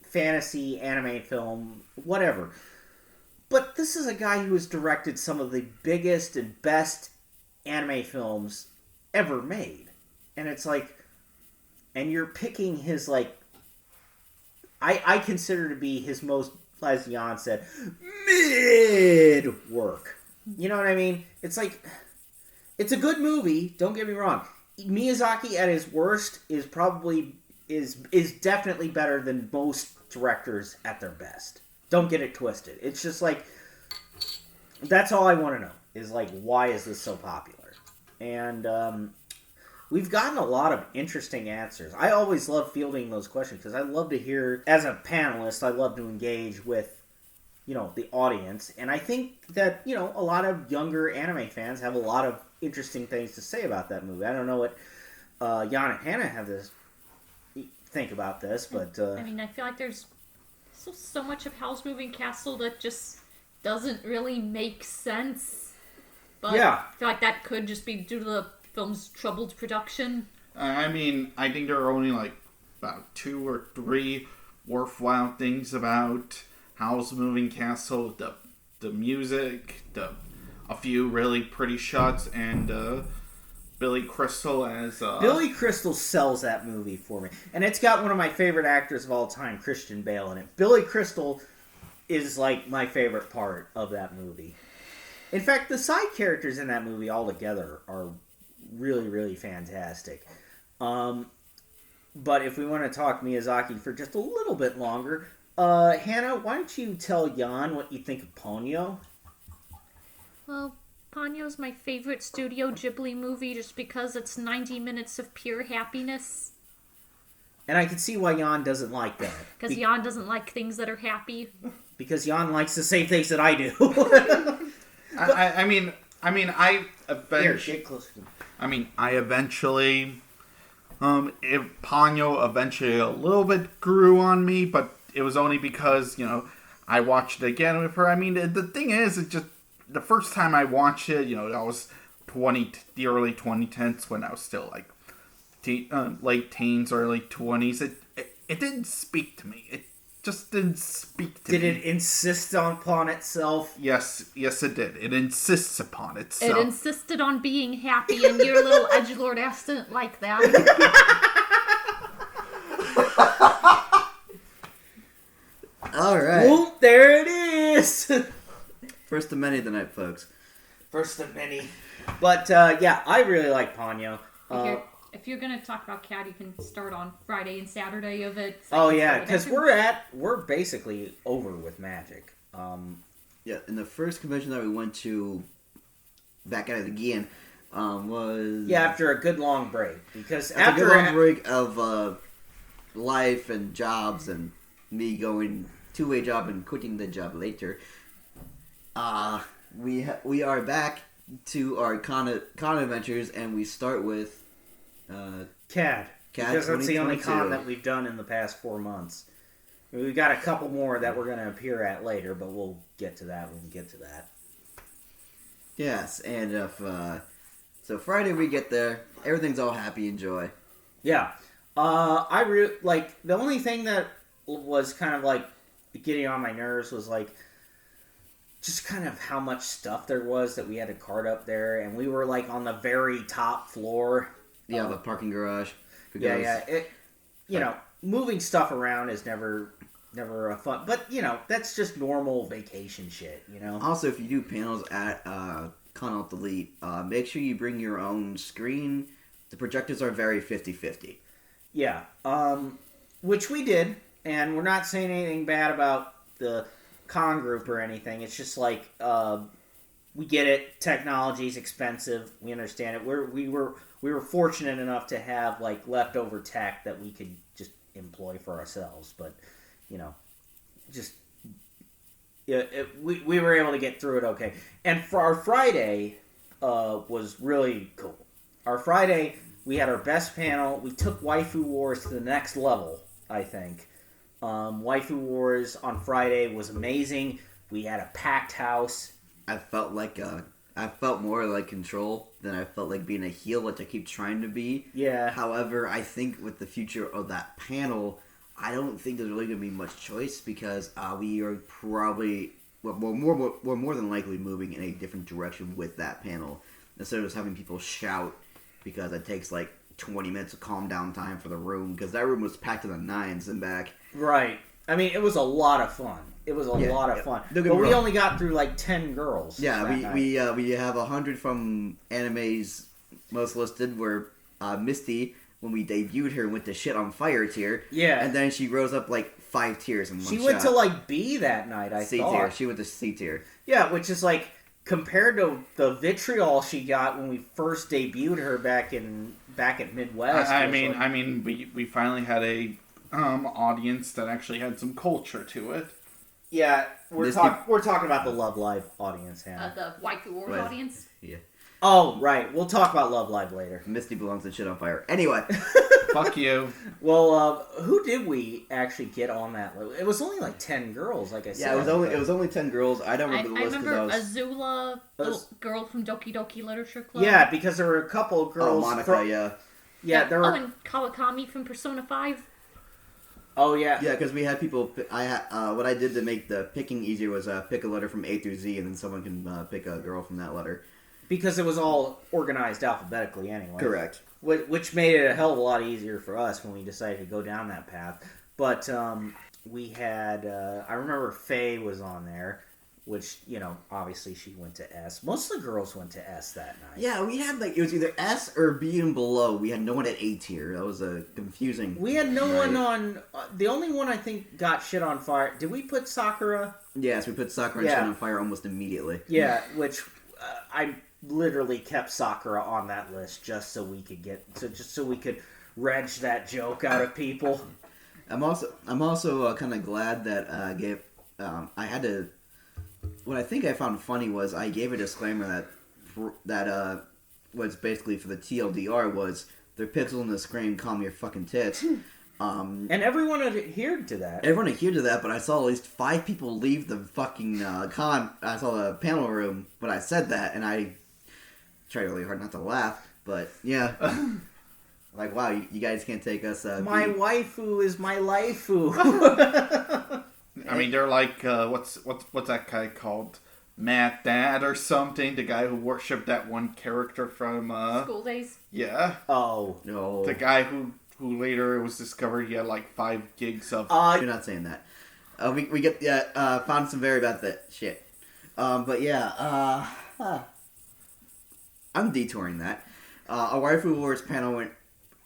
A: fantasy anime film, whatever. But this is a guy who has directed some of the biggest and best anime films ever made. And it's like, and you're picking his, like, I consider to be his most, as Jan said, mid work. You know what I mean? It's like, it's a good movie, don't get me wrong. Miyazaki at his worst is definitely better than most directors at their best. Don't get it twisted. It's just like, that's all I want to know, is like, why is this so popular? And we've gotten a lot of interesting answers. I always love fielding those questions because I love to hear, as a panelist, I love to engage with, the audience. And I think that, a lot of younger anime fans have a lot of interesting things to say about that movie. I don't know what Jan and Hannah have to think about this, but...
B: I feel like there's so much of Howl's Moving Castle that just doesn't really make sense. But
A: yeah.
B: I feel like that could just be due to the film's troubled production.
C: I think there are only about 2 or 3 worthwhile things about Howl's Moving Castle. The music, a few really pretty shots, and Billy Crystal as...
A: Billy Crystal sells that movie for me. And it's got one of my favorite actors of all time, Christian Bale, in it. Billy Crystal is like my favorite part of that movie. In fact, the side characters in that movie altogether are really, really fantastic. But if we want to talk Miyazaki for just a little bit longer, Hannah, why don't you tell Jan what you think of Ponyo?
B: Well, Ponyo's my favorite Studio Ghibli movie just because it's 90 minutes of pure happiness.
A: And I can see why Jan doesn't like that.
B: Because Jan doesn't like things that are happy.
A: Because Jan likes the same things that I do.
C: I eventually, if Ponyo eventually a little bit grew on me, but it was only because, I watched it again with her. The thing is, it just, the first time I watched it, that was the early 2010s when I was still like late teens, early 20s. It didn't speak to me. It just didn't speak to me.
A: Did it insist upon itself?
C: Yes, it did. It insists upon itself.
B: It insisted on being happy, and your little edgelord ass didn't like that.
D: All right.
A: Well, there it is.
D: First of many tonight, folks.
A: First of many. But, I really like Ponyo.
B: If you're going to talk about CAD, you can start on Friday and Saturday of it.
A: So because we're basically over with Magic.
D: Yeah, and the first convention that we went to back at it again was...
A: Yeah, after a good long break. Because
D: after a long break of life and jobs and me going to a job and quitting the job later, we are back to our con adventures, and we start with
A: CAD.
D: CAD
A: because that's the only
D: 2022.
A: con that we've done in the past 4 months. We got a couple more that we're going to appear at later, but we'll get to that when we get to that.
D: Yes, and if so Friday we get there, everything's all happy and joy.
A: Yeah. Like, the only thing that was kind of, like, getting on my nerves was, like, just kind of how much stuff there was that we had to cart up there, and we were, like, on the very top floor.
D: Yeah, the parking garage.
A: Moving stuff around is never a fun, but, that's just normal vacation shit,
D: Also, if you do panels at Con Elite, make sure you bring your own screen. The projectors are very 50-50.
A: Yeah, which we did, and we're not saying anything bad about the con group or anything. It's just like, we get it. Technology's expensive. We understand it. We were fortunate enough to have, like, leftover tech that we could just employ for ourselves, but, we were able to get through it okay. And for our Friday, was really cool. Our Friday, we had our best panel. We took Waifu Wars to the next level, I think. Waifu Wars on Friday was amazing. We had a packed house.
D: I felt more like Control than I felt like being a heel, which I keep trying to be.
A: Yeah.
D: However, I think with the future of that panel, I don't think there's really going to be much choice because we are probably we're more than likely moving in a different direction with that panel instead of just having people shout because it takes like 20 minutes of calm down time for the room because that room was packed to the nines and back.
A: Right. I mean, it was a lot of fun. It was a lot of fun. But we only got through like 10 girls.
D: Yeah, we have 100 from Anime's most listed where Misty, when we debuted her, went to shit on fire tier.
A: Yeah.
D: And then she rose up like 5 tiers in one shot.
A: She went to like B that night, I
D: C
A: thought.
D: tier. She went to C tier.
A: Yeah, which is like compared to the vitriol she got when we first debuted her back at Midwest.
C: We finally had a audience that actually had some culture to it.
A: Yeah, we're talking about the Love Live audience, Hannah.
B: The Waifu Wars audience.
D: Yeah.
A: Oh, right. We'll talk about Love Live later.
D: Misty belongs to shit on fire. Anyway.
C: Fuck you.
A: Well, who did we actually get on that? It was only like 10 girls, like I said.
D: Yeah, it was only 10 girls. I don't remember the list because I was...
B: Azula, the girl from Doki Doki Literature Club.
A: Yeah, because there were a couple of girls...
D: Oh, Monica, yeah.
A: Yeah, there were...
B: Oh, and Kawakami from Persona 5.
A: Oh, yeah.
D: Yeah, because we had people... what I did to make the picking easier was pick a letter from A through Z, and then someone can pick a girl from that letter.
A: Because it was all organized alphabetically anyway.
D: Correct.
A: Which made it a hell of a lot easier for us when we decided to go down that path. But we had... I remember Faye was on there, which, obviously she went to S. Most of the girls went to S that night.
D: Yeah, we had, it was either S or B and below. We had no one at A tier. That was confusing.
A: We had no one on... the only one I think got shit on fire... Did we put Sakura?
D: Yes, we put Sakura and shit on fire almost immediately.
A: Yeah, which I literally kept Sakura on that list just so we could reg that joke out of people.
D: I'm also kind of glad that I had to... What I think I found funny was I gave a disclaimer that was basically for the TLDR was they're pixels in the screen, calm your fucking tits.
A: And everyone adhered to that.
D: Everyone adhered to that, but I saw at least 5 people leave the fucking I saw the panel room when I said that, and I tried really hard not to laugh, but yeah. Like, wow, you guys can't take us...
A: my waifu is my laifu.
C: I mean, they're like, what's that guy called? Matt Dad or something? The guy who worshipped that one character from...
B: School Days?
C: Yeah.
A: Oh.
D: No.
C: The guy who later it was discovered he had like 5 gigs of...
D: You're not saying that. We get... found some very bad shit. But yeah, I'm detouring that. Our Waifu Wars panel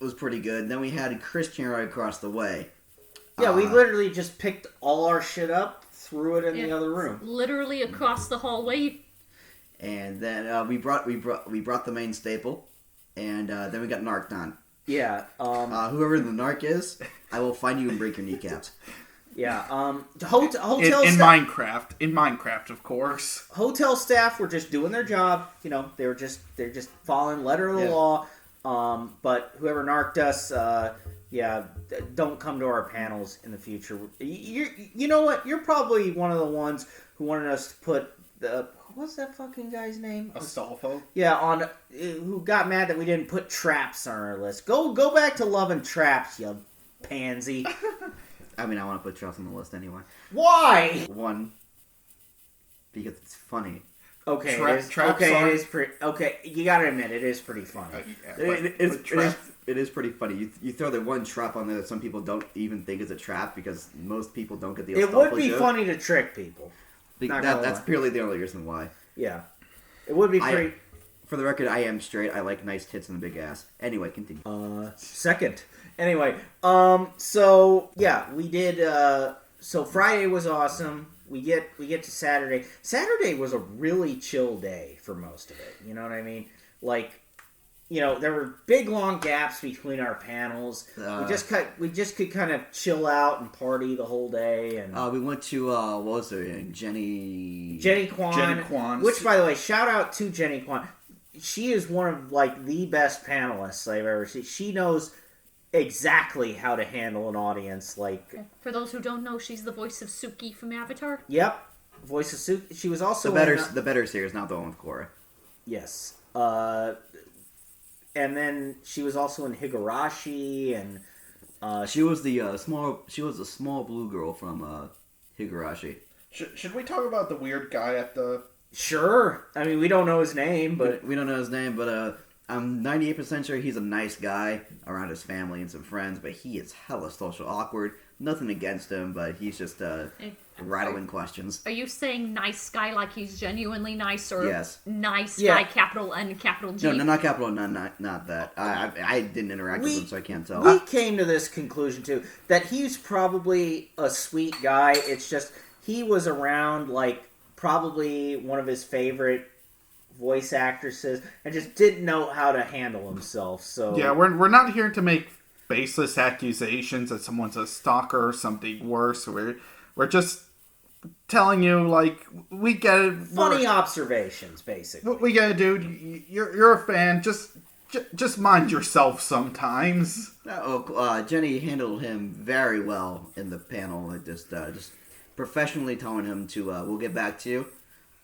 D: was pretty good. Then we had Christian right across the way.
A: Yeah, we literally just picked all our shit up, threw it in the other room.
B: Literally across the hallway.
D: And then we brought the main staple, and then we got narked on.
A: Yeah.
D: Whoever the narc is, I will find you and break your kneecaps.
A: Yeah. Hotel
C: in
A: staff,
C: Minecraft, of course.
A: Hotel staff were just doing their job. They're just following letter of the law. But whoever narked us, don't come to our panels in the future. You know what? You're probably one of the ones who wanted us to put what's that fucking guy's name?
C: Astolfo?
A: Yeah, who got mad that we didn't put traps on our list. Go back to loving traps, you pansy.
D: I mean, I want to put traps on the list anyway.
A: Why?
D: One, because it's funny.
A: Okay,
C: Traps
A: it is pretty. Okay, you gotta admit it is pretty funny.
D: It is pretty funny. You throw the one trap on there that some people don't even think is a trap because most people don't get the.
A: It would be funny to trick people.
D: That's purely the only reason why.
A: Yeah, it would be pretty.
D: For the record, I am straight. I like nice tits and a big ass. Anyway, continue.
A: Second. Anyway, so yeah, we did. So Friday was awesome. We get to Saturday. Saturday was a really chill day for most of it. You know what I mean? Like, there were big long gaps between our panels. We just could kind of chill out and party the whole day. And
D: we went to what was her name? Jenny
A: Kwan.
C: Jenny Kwan.
A: Which, by the way, shout out to Jenny Kwan. She is one of the best panelists I've ever seen. She knows exactly how to handle an audience.
B: For those who don't know, she's the voice of Suki from Avatar.
A: Yep, voice of Suki. She was also
D: the better series, not the one with Korra.
A: Yes. And then she was also in Higurashi, and
D: she was the small blue girl from Higurashi.
C: Should we talk about the weird guy at the?
A: Sure. I mean, we don't know his name, but
D: we don't know his name, but I'm 98% sure he's a nice guy around his family and some friends, but he is hella social awkward. Nothing against him, but he's just rattling questions.
B: Are you saying nice guy like he's genuinely nice, or
D: yes.
B: Nice guy, capital N, capital G?
D: No, not capital N, not that. I didn't interact with him, so I can't tell.
A: We came to this conclusion, too, that he's probably a sweet guy. It's just, he was around, probably one of his favorite voice actresses and just didn't know how to handle himself. So
C: yeah, we're not here to make baseless accusations that someone's a stalker or something worse. We're just telling you, we get it.
A: Funny observations, basically.
C: We get it, dude. You're a fan. Just mind yourself sometimes.
D: Jenny handled him very well in the panel. Just professionally telling him to, we'll get back to you.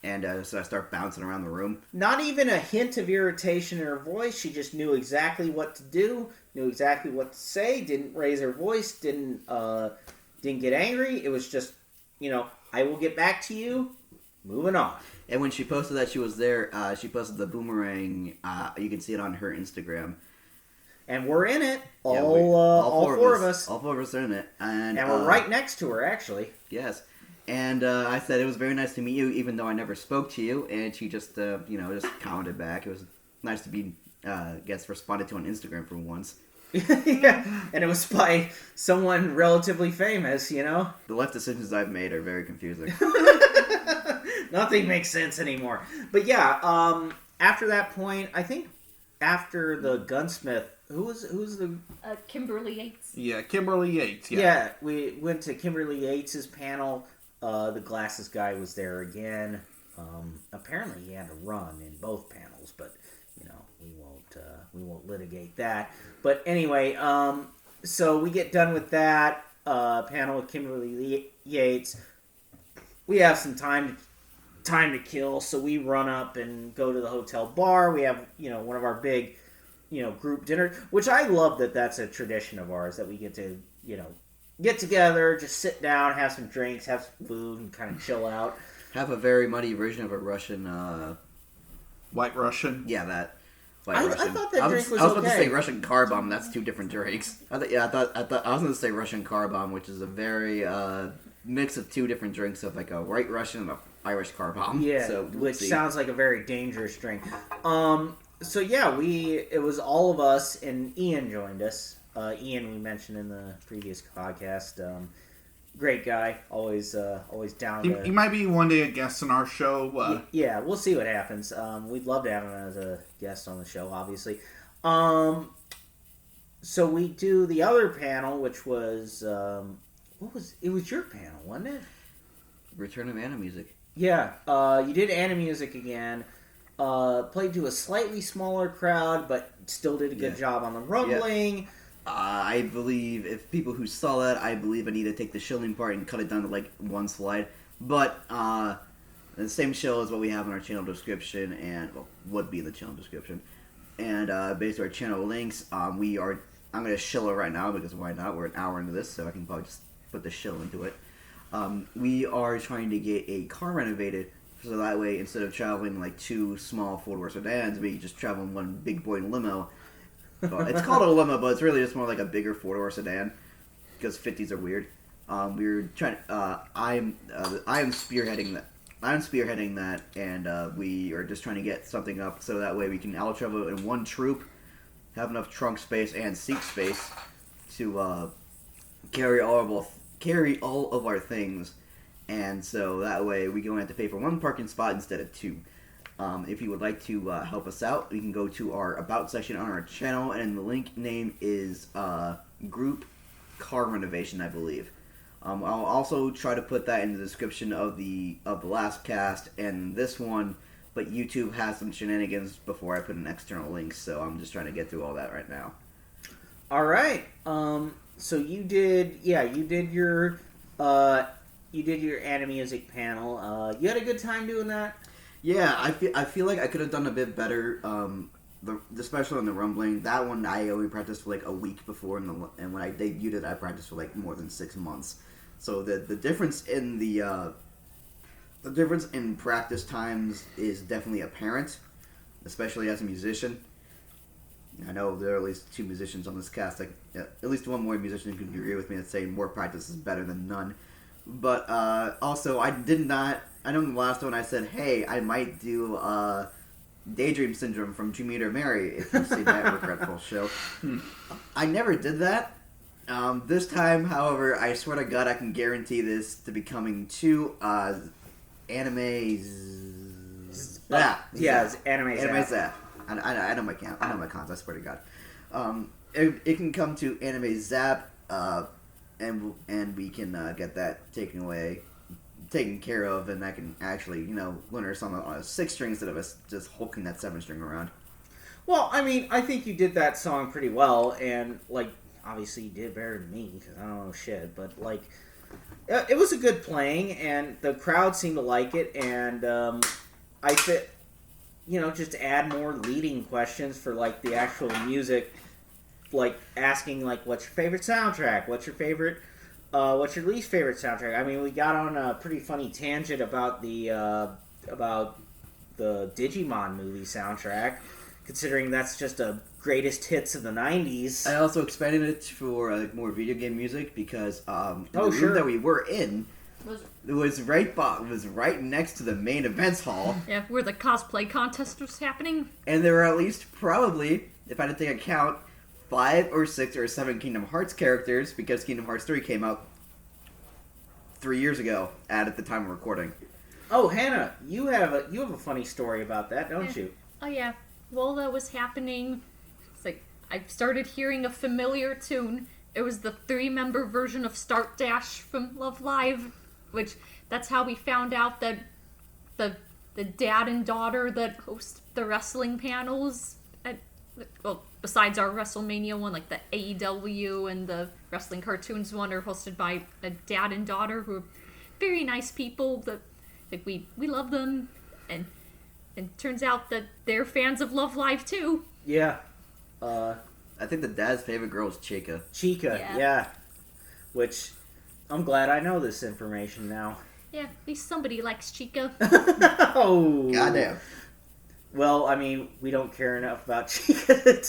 D: And so I start bouncing around the room. Not
A: even a hint of irritation in her voice. She just knew exactly what to do, knew exactly what to say, didn't raise her voice, didn't get angry. It was just, I will get back to you, moving on. And when she posted that she was there, she posted the boomerang. You can see it on her Instagram. And we're in it. All four of us. All four of us are in it. And we're right next to her, actually. Yes. And I said, it was very nice to meet you, even though I never spoke to you. And she just, just commented back. It was nice to be, responded to on Instagram for once. Yeah, and it was by someone relatively famous, The life decisions I've made are very confusing. Nothing makes sense anymore. But yeah, after that point, I think after the gunsmith, who's the...
B: Kimberly Yates.
C: Yeah, Kimberly Yates,
A: Yeah, we went to Kimberly Yates' panel. The glasses guy was there again. Apparently he had to run in both panels, but we won't litigate that. But anyway, so we get done with that panel with Kimberly Yates. We have some time to kill, so we run up and go to the hotel bar. We have one of our big group dinners, which I love that's a tradition of ours, that we get to get together, just sit down, have some drinks, have some food, and kind of chill out. Have a very muddy version of a Russian...
C: White Russian?
A: Yeah, that. White Russian. I thought that drink was okay. I was about to say Russian car bomb. That's two different drinks. I was going to say Russian car bomb, which is a very mix of two different drinks of a White Russian and a Irish car bomb. Yeah, so, which sounds like a very dangerous drink. So yeah, it was all of us, and Ian joined us. Ian, we mentioned in the previous podcast. Great guy, always down.
C: He might be one day a guest on our show.
A: Yeah, we'll see what happens. We'd love to have him as a guest on the show, obviously. So we do the other panel, which was it was your panel, wasn't it? Return of Animusic. Yeah, you did Animusic again, played to a slightly smaller crowd, but still did a good job on the rumbling.
D: I believe if people who saw that, I believe I need to take the shilling part and cut it down to like one slide. But the same shill is what we have in our channel description, and would be in the channel description. And based on our channel links, I'm going to shill it right now because why not? We're an hour into this, so I can probably just put the shill into it. We are trying to get a car renovated, so that way instead of traveling like two small four-door sedans, we just travel in one big boy limo. It's called a limo, but it's really just more like a bigger four-door sedan because 50s are weird. We're trying. I am spearheading that. I'm spearheading that, and we are just trying to get something up so that way we can all travel in one troop, have enough trunk space and seat space to carry all of our things, and so that way we only have to pay for one parking spot instead of two. If you would like to help us out, you can go to our About section on our channel, and the link name is Group Car Renovation, I believe. I'll also try to put that in the description of the last cast and this one, but YouTube has some shenanigans before I put in external links, so I'm just trying to get through all that right now.
A: All right. So you did your anime music panel. You had a good time doing that?
D: Yeah, I feel like I could have done a bit better, especially on the rumbling. That one I only practiced for like a week before, and when I debuted it, I practiced for like more than 6 months. So the difference in the difference in practice times is definitely apparent, especially as a musician. I know there are at least two musicians on this cast. Like, at least one more musician who can agree with me and say more practice is better than none. But also, I know in the last one I said, hey, I might do Daydream Syndrome from Dream Eater Mary, if you see that regretful show. I never did that. This time, however, I swear to God, I can guarantee this to be coming to Anime Zap. Anime Zap. I know my cons. I swear to God. It can come to Anime Zap, and we can get that taken care of, and I can actually, learn her song on a 6-string instead of us just hulking that 7-string around.
A: Well, I mean, I think you did that song pretty well, and obviously you did better than me because I don't know shit, but it was a good playing, and the crowd seemed to like it, and I fit, just add more leading questions for the actual music, asking what's your favorite soundtrack, what's your least favorite soundtrack. I mean, we got on a pretty funny tangent about the Digimon movie soundtrack, considering that's just a greatest hits of the 90s.
D: I also expanded it for more video game music because the room that we were in was right next to the main events hall.
B: Yeah, where the cosplay contest was happening.
D: And there were at least probably, if I didn't take account, 5 or 6 or 7 Kingdom Hearts characters, because Kingdom Hearts 3 came out 3 years ago at the time of recording.
A: Oh, Hannah, you have a funny story about that, don't you?
B: Oh yeah. While that was happening, I started hearing a familiar tune. It was the 3-member version of Start Dash from Love Live, which that's how we found out that the dad and daughter that host the wrestling panels besides our WrestleMania one, the AEW and the wrestling cartoons one, are hosted by a dad and daughter who are very nice people. That we love them, and turns out that they're fans of Love Live too.
A: Yeah.
D: I think the dad's favorite girl is Chica.
A: Yeah. Which, I'm glad I know this information now.
B: Yeah, at least somebody likes Chica.
A: Oh.
D: Goddamn.
A: Well, I mean, we don't care enough about Chica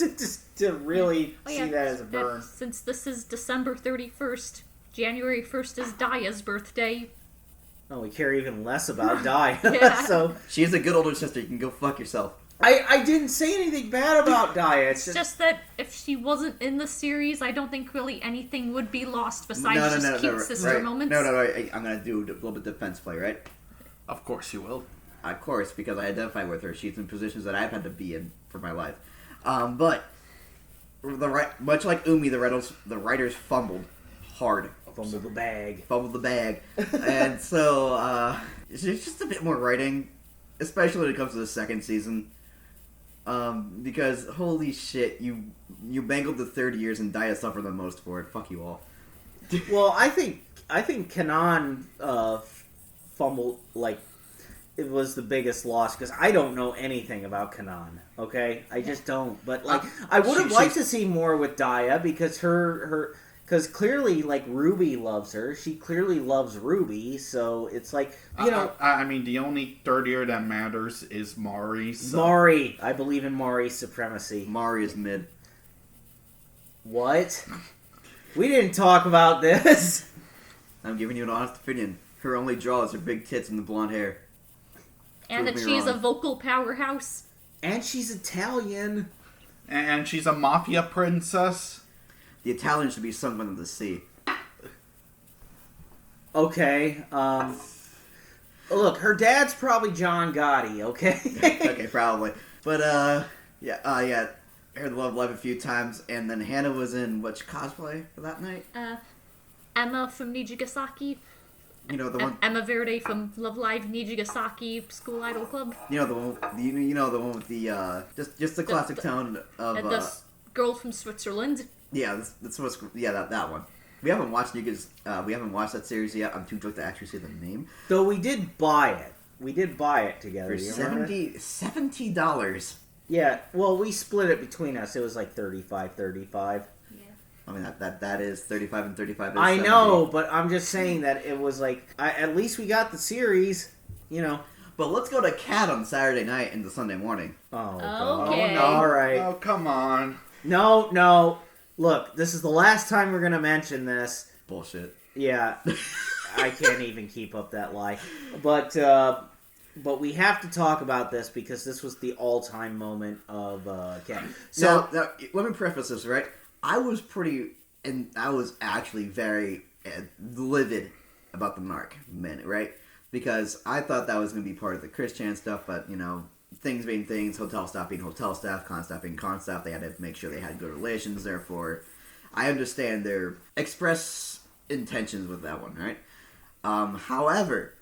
A: to really see that as a burn.
B: Since this is December 31st, January 1st is Daya's birthday.
A: Oh, we care even less about Daya.
B: Yeah.
A: So
D: she's a good older sister. You can go fuck yourself.
A: I didn't say anything bad about Daya. It's
B: just that if she wasn't in the series, I don't think really anything would be lost besides cute sister moments.
D: No, I'm going to do a little bit defense play, right?
C: Of course you will.
D: Of course, because I identify with her. She's in positions that I've had to be in for my life. But much like Umi, the writers fumbled hard.
A: Fumbled the bag.
D: And so it's just a bit more writing. especially when it comes to the second season. Because holy shit, you bangled the 30 years and Daya suffered the most for it. Fuck you all.
A: Well, I think Kanan fumbled, like, it was the biggest loss, because I don't know anything about Kanan, okay? I just don't. But, like, I would have liked to see more with Daya, because because clearly, like, Ruby loves her. She clearly loves Ruby, so it's like, you know...
C: I mean, the only third year that matters is Mari. So.
A: Mari. I believe in Mari's supremacy.
D: Mari is mid.
A: What? We didn't talk about this.
D: I'm giving you an honest opinion. Her only draw is her big tits and the blonde hair.
B: And that she's a vocal powerhouse.
A: And she's Italian.
C: And she's a mafia princess.
D: The Italians should be sunk under the sea.
A: Okay, look, her dad's probably John Gotti, okay?
D: Okay, probably. But, yeah, heard Love Live a few times, and then Hannah was in which cosplay for that night?
B: Emma from Nijigasaki.
D: You know the one.
B: Emma Verde from Love Live Nijigasaki School Idol Club.
D: You know the one. You know the one with the just the classic tone of
B: the girl from Switzerland.
D: Yeah, that one. We haven't watched we haven't watched that series yet. I'm too drunk to actually say the name.
A: Though we did buy it. We did buy it together.
D: For $70.
A: Yeah, well, we split it between us. It was like 35.
D: I mean, that is 35 and 35 is
A: I
D: 70.
A: know, but I'm just saying that it was like... at least we got the series, you know.
D: But let's go to Cat on Saturday night into Sunday morning.
A: Oh, God.
B: Okay.
A: All right.
C: Oh, come on.
A: No. Look, this is the last time we're going to mention this.
D: Bullshit.
A: Yeah. I can't even keep up that lie. But we have to talk about this because this was the all-time moment of Cat. So
D: now, let me preface this, right? I was actually very livid about the Narc minute, right? Because I thought that was going to be part of the Christian stuff, but, you know, things being things, hotel staff being hotel staff, con staff being con staff, they had to make sure they had good relations, therefore, I understand their express intentions with that one, right? However,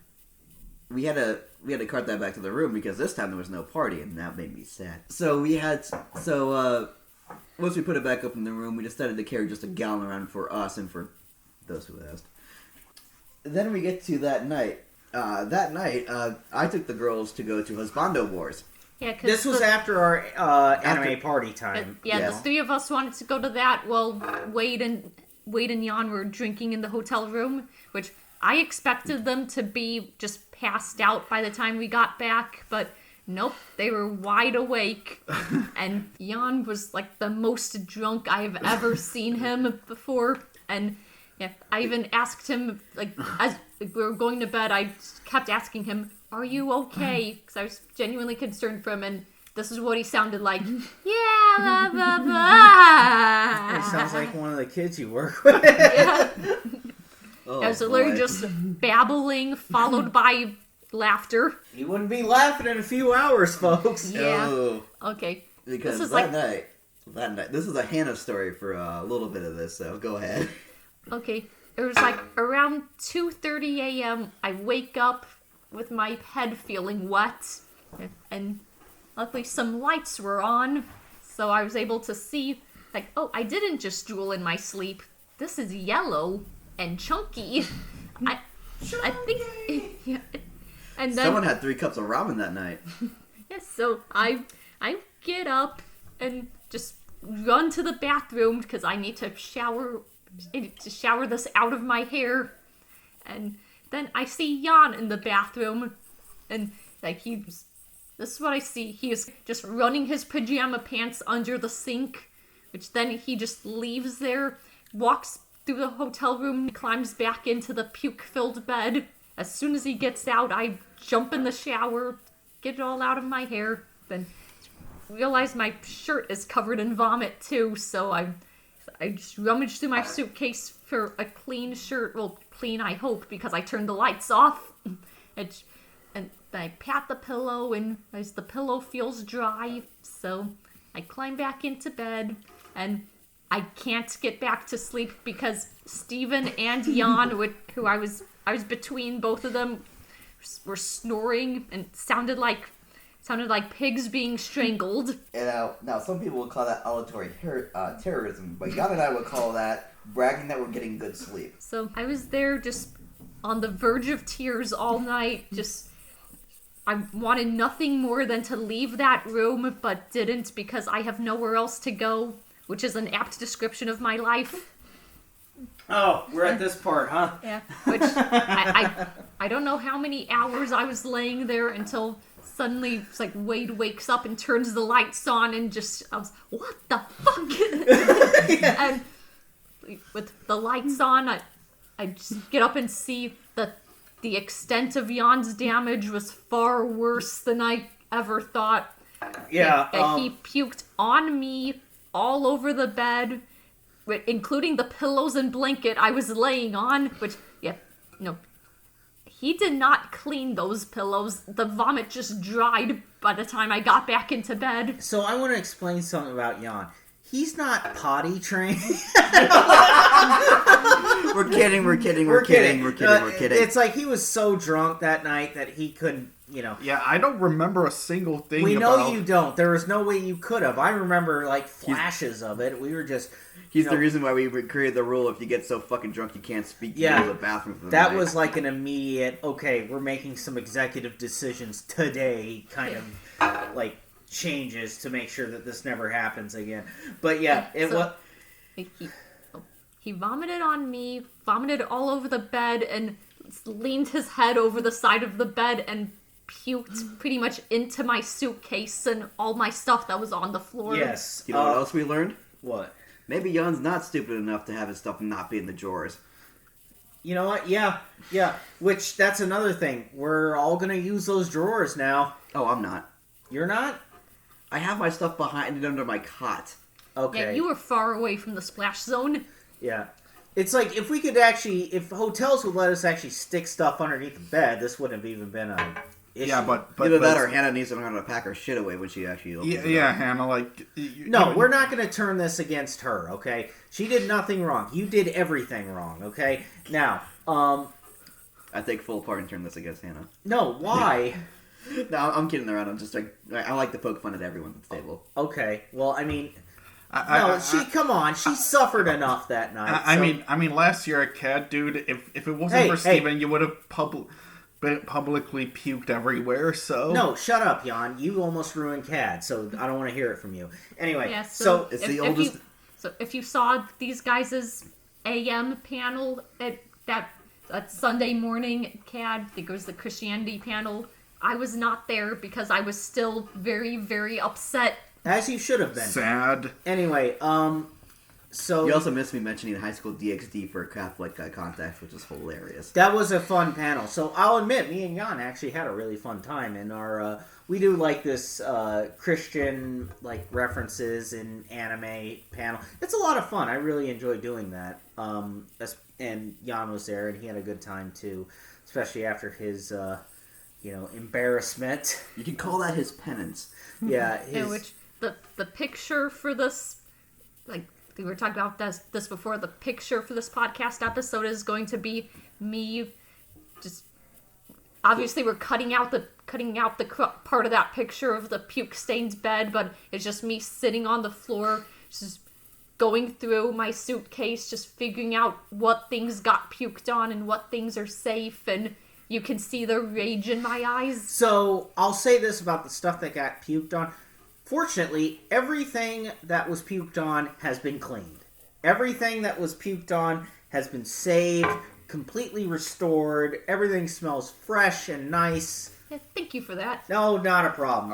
D: we had to cart that back to the room because this time there was no party, and that made me sad. Once we put it back up in the room, we decided to carry just a gallon around for us and for those who asked. Then we get to that night. I took the girls to go to Husbando Wars.
B: Yeah, cause
A: this was after our anime party time.
B: The three of us wanted to go to that while Wade and Jan were drinking in the hotel room, which I expected them to be just passed out by the time we got back, but... Nope, they were wide awake, and Jan was like the most drunk I've ever seen him before, and yeah, I even asked him, like, as we were going to bed, I kept asking him, "Are you okay?" Because I was genuinely concerned for him, and this is what he sounded like. Yeah, blah, blah, blah.
A: It sounds like one of the kids you work with.
B: Yeah.
D: Oh,
B: I was literally just babbling, followed by... laughter.
A: You wouldn't be laughing in a few hours, folks.
B: Yeah.
D: Oh,
B: okay.
D: because
B: this is
D: that night, this is a Hannah story for a little bit of this, so go ahead.
B: Okay. It was like around 2:30 a.m. I wake up with my head feeling wet, and luckily some lights were on, so I was able to see, like, oh, I didn't just drool in my sleep. This is yellow and chunky. I think... Yeah. And then,
D: Someone had 3 cups of ramen that night.
B: Yes, so I get up and just run to the bathroom because I need to shower this out of my hair. And then I see Jan in the bathroom, and like this is what I see. He is just running his pajama pants under the sink, which then he just leaves there, walks through the hotel room, climbs back into the puke-filled bed. As soon as he gets out, I jump in the shower, get it all out of my hair, then realize my shirt is covered in vomit too, so I just rummage through my suitcase for a clean shirt. Well, clean I hope, because I turned the lights off. And I pat the pillow, and as the pillow feels dry, so I climb back into bed, and I can't get back to sleep because Steven and Jan, who I was between both of them, were snoring and sounded like pigs being strangled.
D: And now some people will call that auditory terrorism, but Jan and I would call that bragging that we're getting good sleep.
B: So I was there just on the verge of tears all night. Just I wanted nothing more than to leave that room, but didn't because I have nowhere else to go, which is an apt description of my life.
A: Oh, we're at this part, huh?
B: Yeah. Which I don't know how many hours I was laying there until suddenly it's like Wade wakes up and turns the lights on and just I was, what the fuck? And with the lights on, I just get up and see that the extent of Jan's damage was far worse than I ever thought.
A: Yeah.
B: That he puked on me all over the bed, including the pillows and blanket I was laying on, which, he did not clean those pillows. The vomit just dried by the time I got back into bed.
A: So I want to explain something about Jan. He's not potty trained.
D: We're kidding.
A: It's like he was so drunk that night that he couldn't,
C: Yeah, I don't remember a single thing
A: We know you don't. There was no way you could have. I remember, flashes of it. We were just...
D: He's the reason why we created the rule: if you get so fucking drunk you can't speak, you go to the bathroom for the
A: that
D: night.
A: was like an immediate, okay, we're making some executive decisions today, kind of, changes to make sure that this never happens again. But yeah,
B: He vomited on me, vomited all over the bed, and leaned his head over the side of the bed and puked pretty much into my suitcase and all my stuff that was on the floor.
A: Yes.
D: You know what else we learned?
A: What?
D: Maybe Jan's not stupid enough to have his stuff not be in the drawers.
A: You know what? Yeah. Which, that's another thing. We're all going to use those drawers now.
D: Oh, I'm not.
A: You're not?
D: I have my stuff behind and under my cot.
A: Okay.
B: Yeah, you were far away from the splash zone.
A: Yeah. It's like, if we could actually... If hotels would let us actually stick stuff underneath the bed, this wouldn't have even been an issue.
C: Yeah, but
D: either that or Hannah needs to learn how to pack her shit away when she actually opens it up.
C: Hannah,
A: No, we're not going to turn this against her, okay? She did nothing wrong. You did everything wrong, okay? Now,
D: I take full part and turn this against Hannah.
A: No, why?
D: No, I'm kidding around. I'm just I like to poke fun at everyone at the table.
A: Okay, well, I mean... come on, she suffered enough that night.
C: I mean, last year at CAD, dude, if it wasn't for Steven, you would have publicly puked everywhere, so...
A: No, shut up, Jan. You almost ruined CAD, so I don't want to hear it from you. Anyway,
B: yeah,
A: so
D: it's the oldest...
B: So if you saw these guys' AM panel at that Sunday morning at CAD, I think it was the Christianity panel, I was not there because I was still very, very upset.
A: As you should have been.
C: Sad.
A: Anyway, so...
D: You also missed me mentioning high school DxD for Catholic context, which is hilarious.
A: That was a fun panel. So I'll admit, me and Jan actually had a really fun time in our... we do this Christian references in anime panel. It's a lot of fun. I really enjoy doing that. And Jan was there, and he had a good time too, especially after his embarrassment.
D: You can call that his penance.
A: Yeah.
B: Which the picture for this, we were talking about this before. The picture for this podcast episode is going to be me. Just obviously, we're cutting out the part of that picture of the puke stained bed, but it's just me sitting on the floor, just going through my suitcase, just figuring out what things got puked on and what things are safe, and you can see the rage in my eyes.
A: So I'll say this about the stuff that got puked on. Fortunately, everything that was puked on has been cleaned. Everything that was puked on has been saved, completely restored. Everything smells fresh and nice.
B: Yeah, thank you for that.
A: No, not a problem.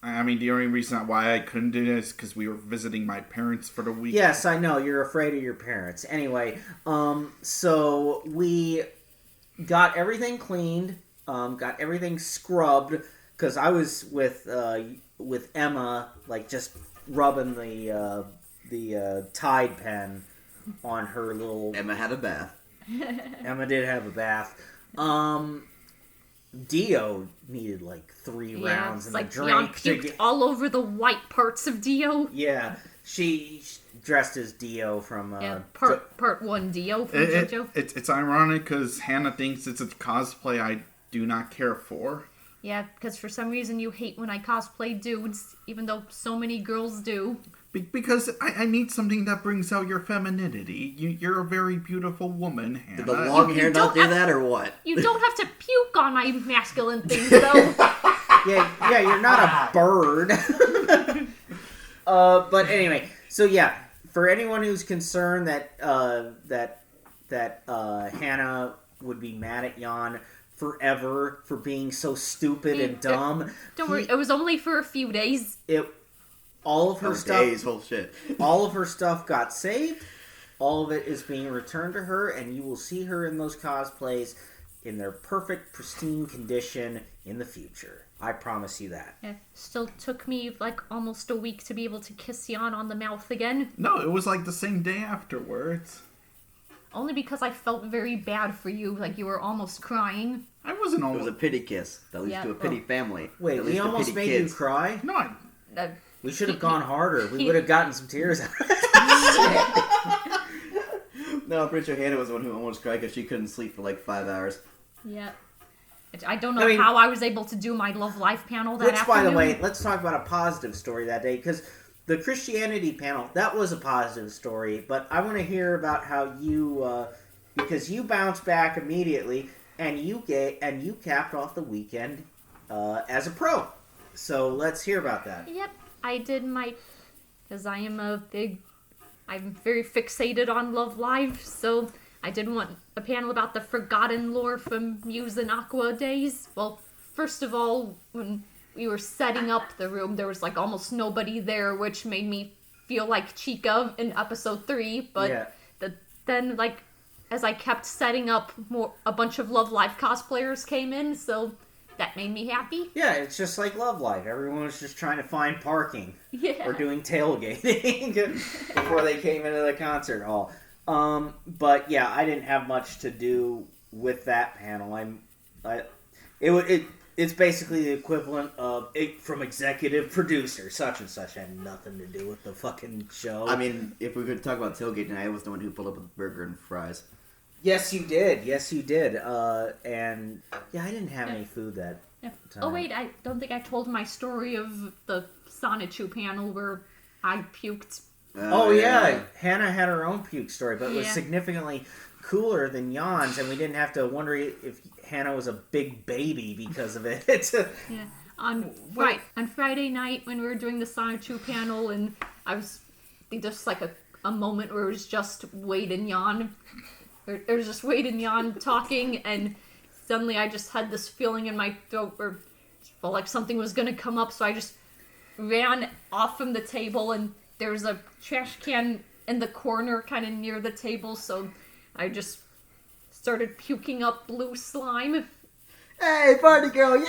C: I mean, the only reason why I couldn't do this is because we were visiting my parents for the week.
A: Yes, I know. You're afraid of your parents. Anyway, so we got everything cleaned, got everything scrubbed, because I was with Emma, just rubbing the Tide pen on her little...
D: Emma had a bath.
A: Emma did have a bath. Dio needed 3 rounds in the drink.
B: Puked all over the white parts of Dio.
A: Yeah, she dressed as Dio from...
B: part 1 Dio from JoJo.
C: It's ironic because Hannah thinks it's a cosplay I do not care for.
B: Yeah, because for some reason you hate when I cosplay dudes, even though so many girls do.
C: Because I need something that brings out your femininity. You're a very beautiful woman, Hannah.
D: Did the long hair not do that, or what?
B: You don't have to puke on my masculine things, though.
A: Yeah, you're not a bird. But anyway, so yeah, for anyone who's concerned that Hannah would be mad at Jan forever for being so stupid and dumb,
B: Don't worry, it was only for a few days.
A: All of her stuff,
D: Days, whole shit.
A: all of her stuff got saved. All of it is being returned to her, and you will see her in those cosplays in their perfect, pristine condition in the future. I promise you that.
B: Yeah, still took me like almost a week to be able to kiss Jan on the mouth again.
C: No, it was like the same day afterwards.
B: Only because I felt very bad for you, like you were almost crying.
C: I wasn't
D: It
C: almost...
D: was a pity kiss. That leads to a pity family.
A: Wait,
D: That
A: we
D: leads to
A: almost
D: pity
A: made
D: kids.
A: you cry?
C: No,
A: We should have gone harder. We would have gotten some tears out of it.
D: No, I'm pretty sure Hannah was the one who almost cried because she couldn't sleep for like 5 hours.
B: Yeah. I don't know how I was able to do my Love Life panel that
A: Which, by
B: afternoon.
A: the way, let's talk about a positive story that day, because the Christianity panel, that was a positive story, but I want to hear about how you, because you bounced back immediately, and you capped off the weekend as a pro. So let's hear about that.
B: Yep, I did because I'm very fixated on Love Live, so I did want a panel about the forgotten lore from Muse and Aqua days. Well, first of all, when we were setting up the room, there was like almost nobody there, which made me feel like Chica in episode 3, but
A: Yeah.
B: then like as I kept setting up, a bunch of Love Live cosplayers came in, so that made me happy.
A: Yeah, it's just like Love Life. Everyone was just trying to find parking
B: Yeah.
A: or doing tailgating before they came into the concert hall. But yeah, I didn't have much to do with that panel. It's basically the equivalent of from executive producer such and such. Had nothing to do with the fucking show.
D: I mean, if we could talk about tailgating, I was the one who pulled up with burger and fries.
A: Yes, you did. And yeah, I didn't have any food that
B: Yeah.
A: time.
B: Oh wait, I don't think I told my story of the Sonichu panel where I puked.
A: Oh yeah, Hannah had her own puke story, but it was
B: Yeah.
A: significantly cooler than Jan's, and we didn't have to wonder if Hannah was a big baby because of it.
B: Yeah. On Friday night when we were doing the Sonichu panel, and I think just like a moment where it was just Wade and Jan. It was just Wade and Jan talking, and suddenly I just had this feeling in my throat where it felt like something was gonna come up, so I just ran off from the table, and there was a trash can in the corner kind of near the table, so I just started puking up blue slime.
D: Hey, party girl, yeah!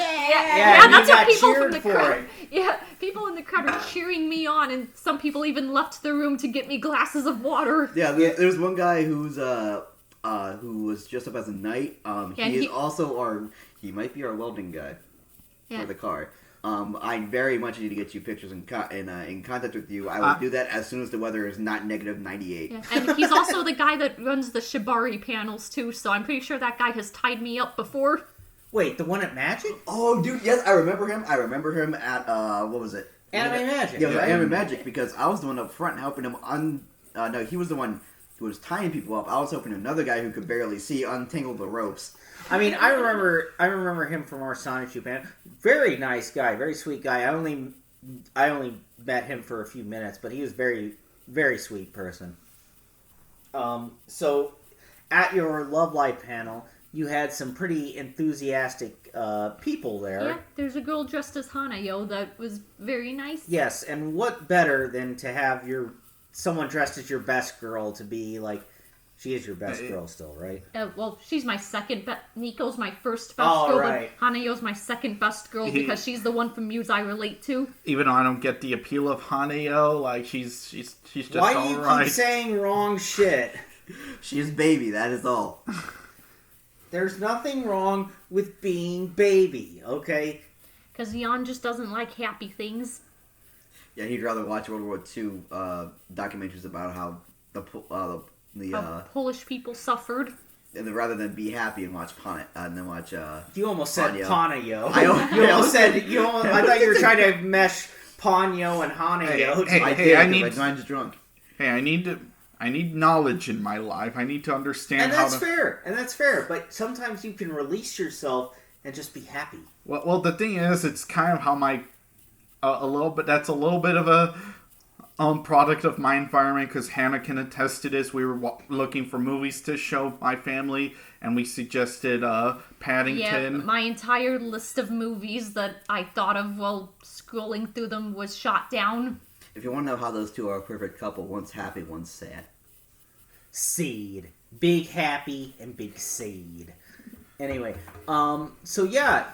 A: Yeah, and
B: that's
A: you
B: what
A: got
B: people
A: cheered
B: from the
A: for
B: crowd.
A: it.
B: Yeah, people in the crowd are cheering me on, and some people even left the room to get me glasses of water.
D: Yeah, there's one guy who was dressed up as a knight. He might be our welding guy for the car. I very much need to get you pictures in contact with you. I will do that as soon as the weather is not negative 98.
B: Yeah, and he's also the guy that runs the Shibari panels too, so I'm pretty sure that guy has tied me up before.
A: Wait, the one at Magic?
D: Oh, dude, yes, I remember him. I remember him at, what was it?
A: Anime Magic.
D: Yeah,
A: right?
D: Anime Magic, because I was the one up front helping him no, he was the one who was tying people up. I was helping another guy who could barely see untangle the ropes.
A: I mean, I remember him from our Sonichu panel. Very nice guy, very sweet guy. I only met him for a few minutes, but he was very, very sweet person. So at your Love Life panel, you had some pretty enthusiastic people there.
B: Yeah, there's a girl dressed as Hanayo that was very nice.
A: Yes, and what better than to have someone dressed as your best girl to be like, she is your best girl still, right?
B: Well, she's my second best. Nico's my first best
A: Oh,
B: girl,
A: right.
B: but Hanayo's my second best girl because she's the one from Muse I relate to.
C: Even though I don't get the appeal of Haneo, like she's just
A: Why do
C: all
A: you
C: right.
A: keep saying wrong shit?
D: She's baby, that is all.
A: There's nothing wrong with being baby, okay?
B: Because Jan just doesn't like happy things.
D: Yeah, he'd rather watch World War II documentaries about how
B: How Polish people suffered.
D: and then rather than be happy and watch
A: You almost said
D: Ponyo.
A: Ponyo.
D: I
A: thought you were trying to mesh Ponyo and Hanayo.
D: I'm just drunk.
C: Hey, I need knowledge in my life. I need to understand
A: And that's fair. But sometimes you can release yourself and just be happy.
C: Well, the thing is, it's kind of how my that's a little bit of a product of my environment, because Hannah can attest to this. We were looking for movies to show my family, and we suggested Paddington.
B: Yeah, my entire list of movies that I thought of while scrolling through them was shot down.
D: If you want to know how those two are a perfect couple, one's happy, one's sad.
A: Seed. Big happy and big seed. Anyway, so yeah,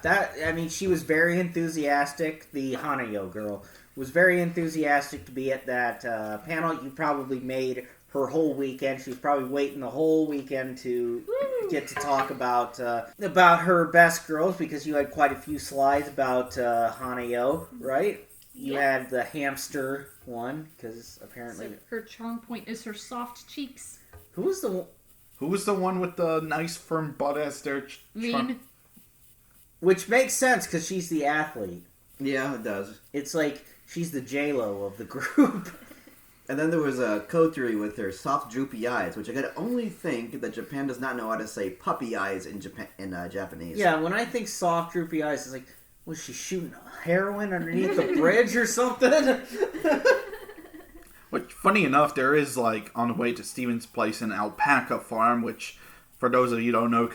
A: she was very enthusiastic. The Hanayo girl was very enthusiastic to be at that panel. You probably made her whole weekend. She was probably waiting the whole weekend to get to talk about her best girls, because you had quite a few slides about Hanayo, right? You had the hamster one, because apparently...
B: So her charm point is her soft cheeks.
A: Who was the
C: one with the nice firm butt as their
B: Mean.
A: Which makes sense, because she's the athlete.
D: Yeah, it does.
A: It's like she's the J-Lo of the group.
D: And then there was a Kotori with her soft, droopy eyes, which I could only think that Japan does not know how to say puppy eyes in Japanese.
A: Yeah, when I think soft, droopy eyes, it's like, was she shooting heroin underneath the bridge or something?
C: Which, funny enough, there is, like, on the way to Steven's place, an alpaca farm, which, for those of you who don't know,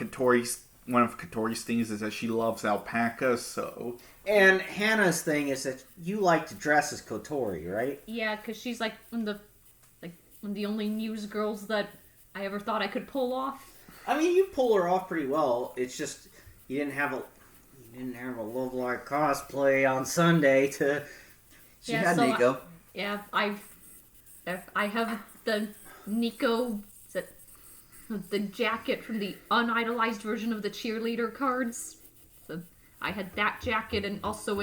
C: one of Kotori's things is that she loves alpacas, so...
A: And Hannah's thing is that you like to dress as Kotori, right?
B: Yeah, because she's like one of the only news girls that I ever thought I could pull off.
A: I mean, you pull her off pretty well. It's just you didn't have a Lovelock cosplay on Sunday to...
D: She had Nico.
B: I have the Nico, the jacket from the unidolized version of the cheerleader cards. So I had that jacket and also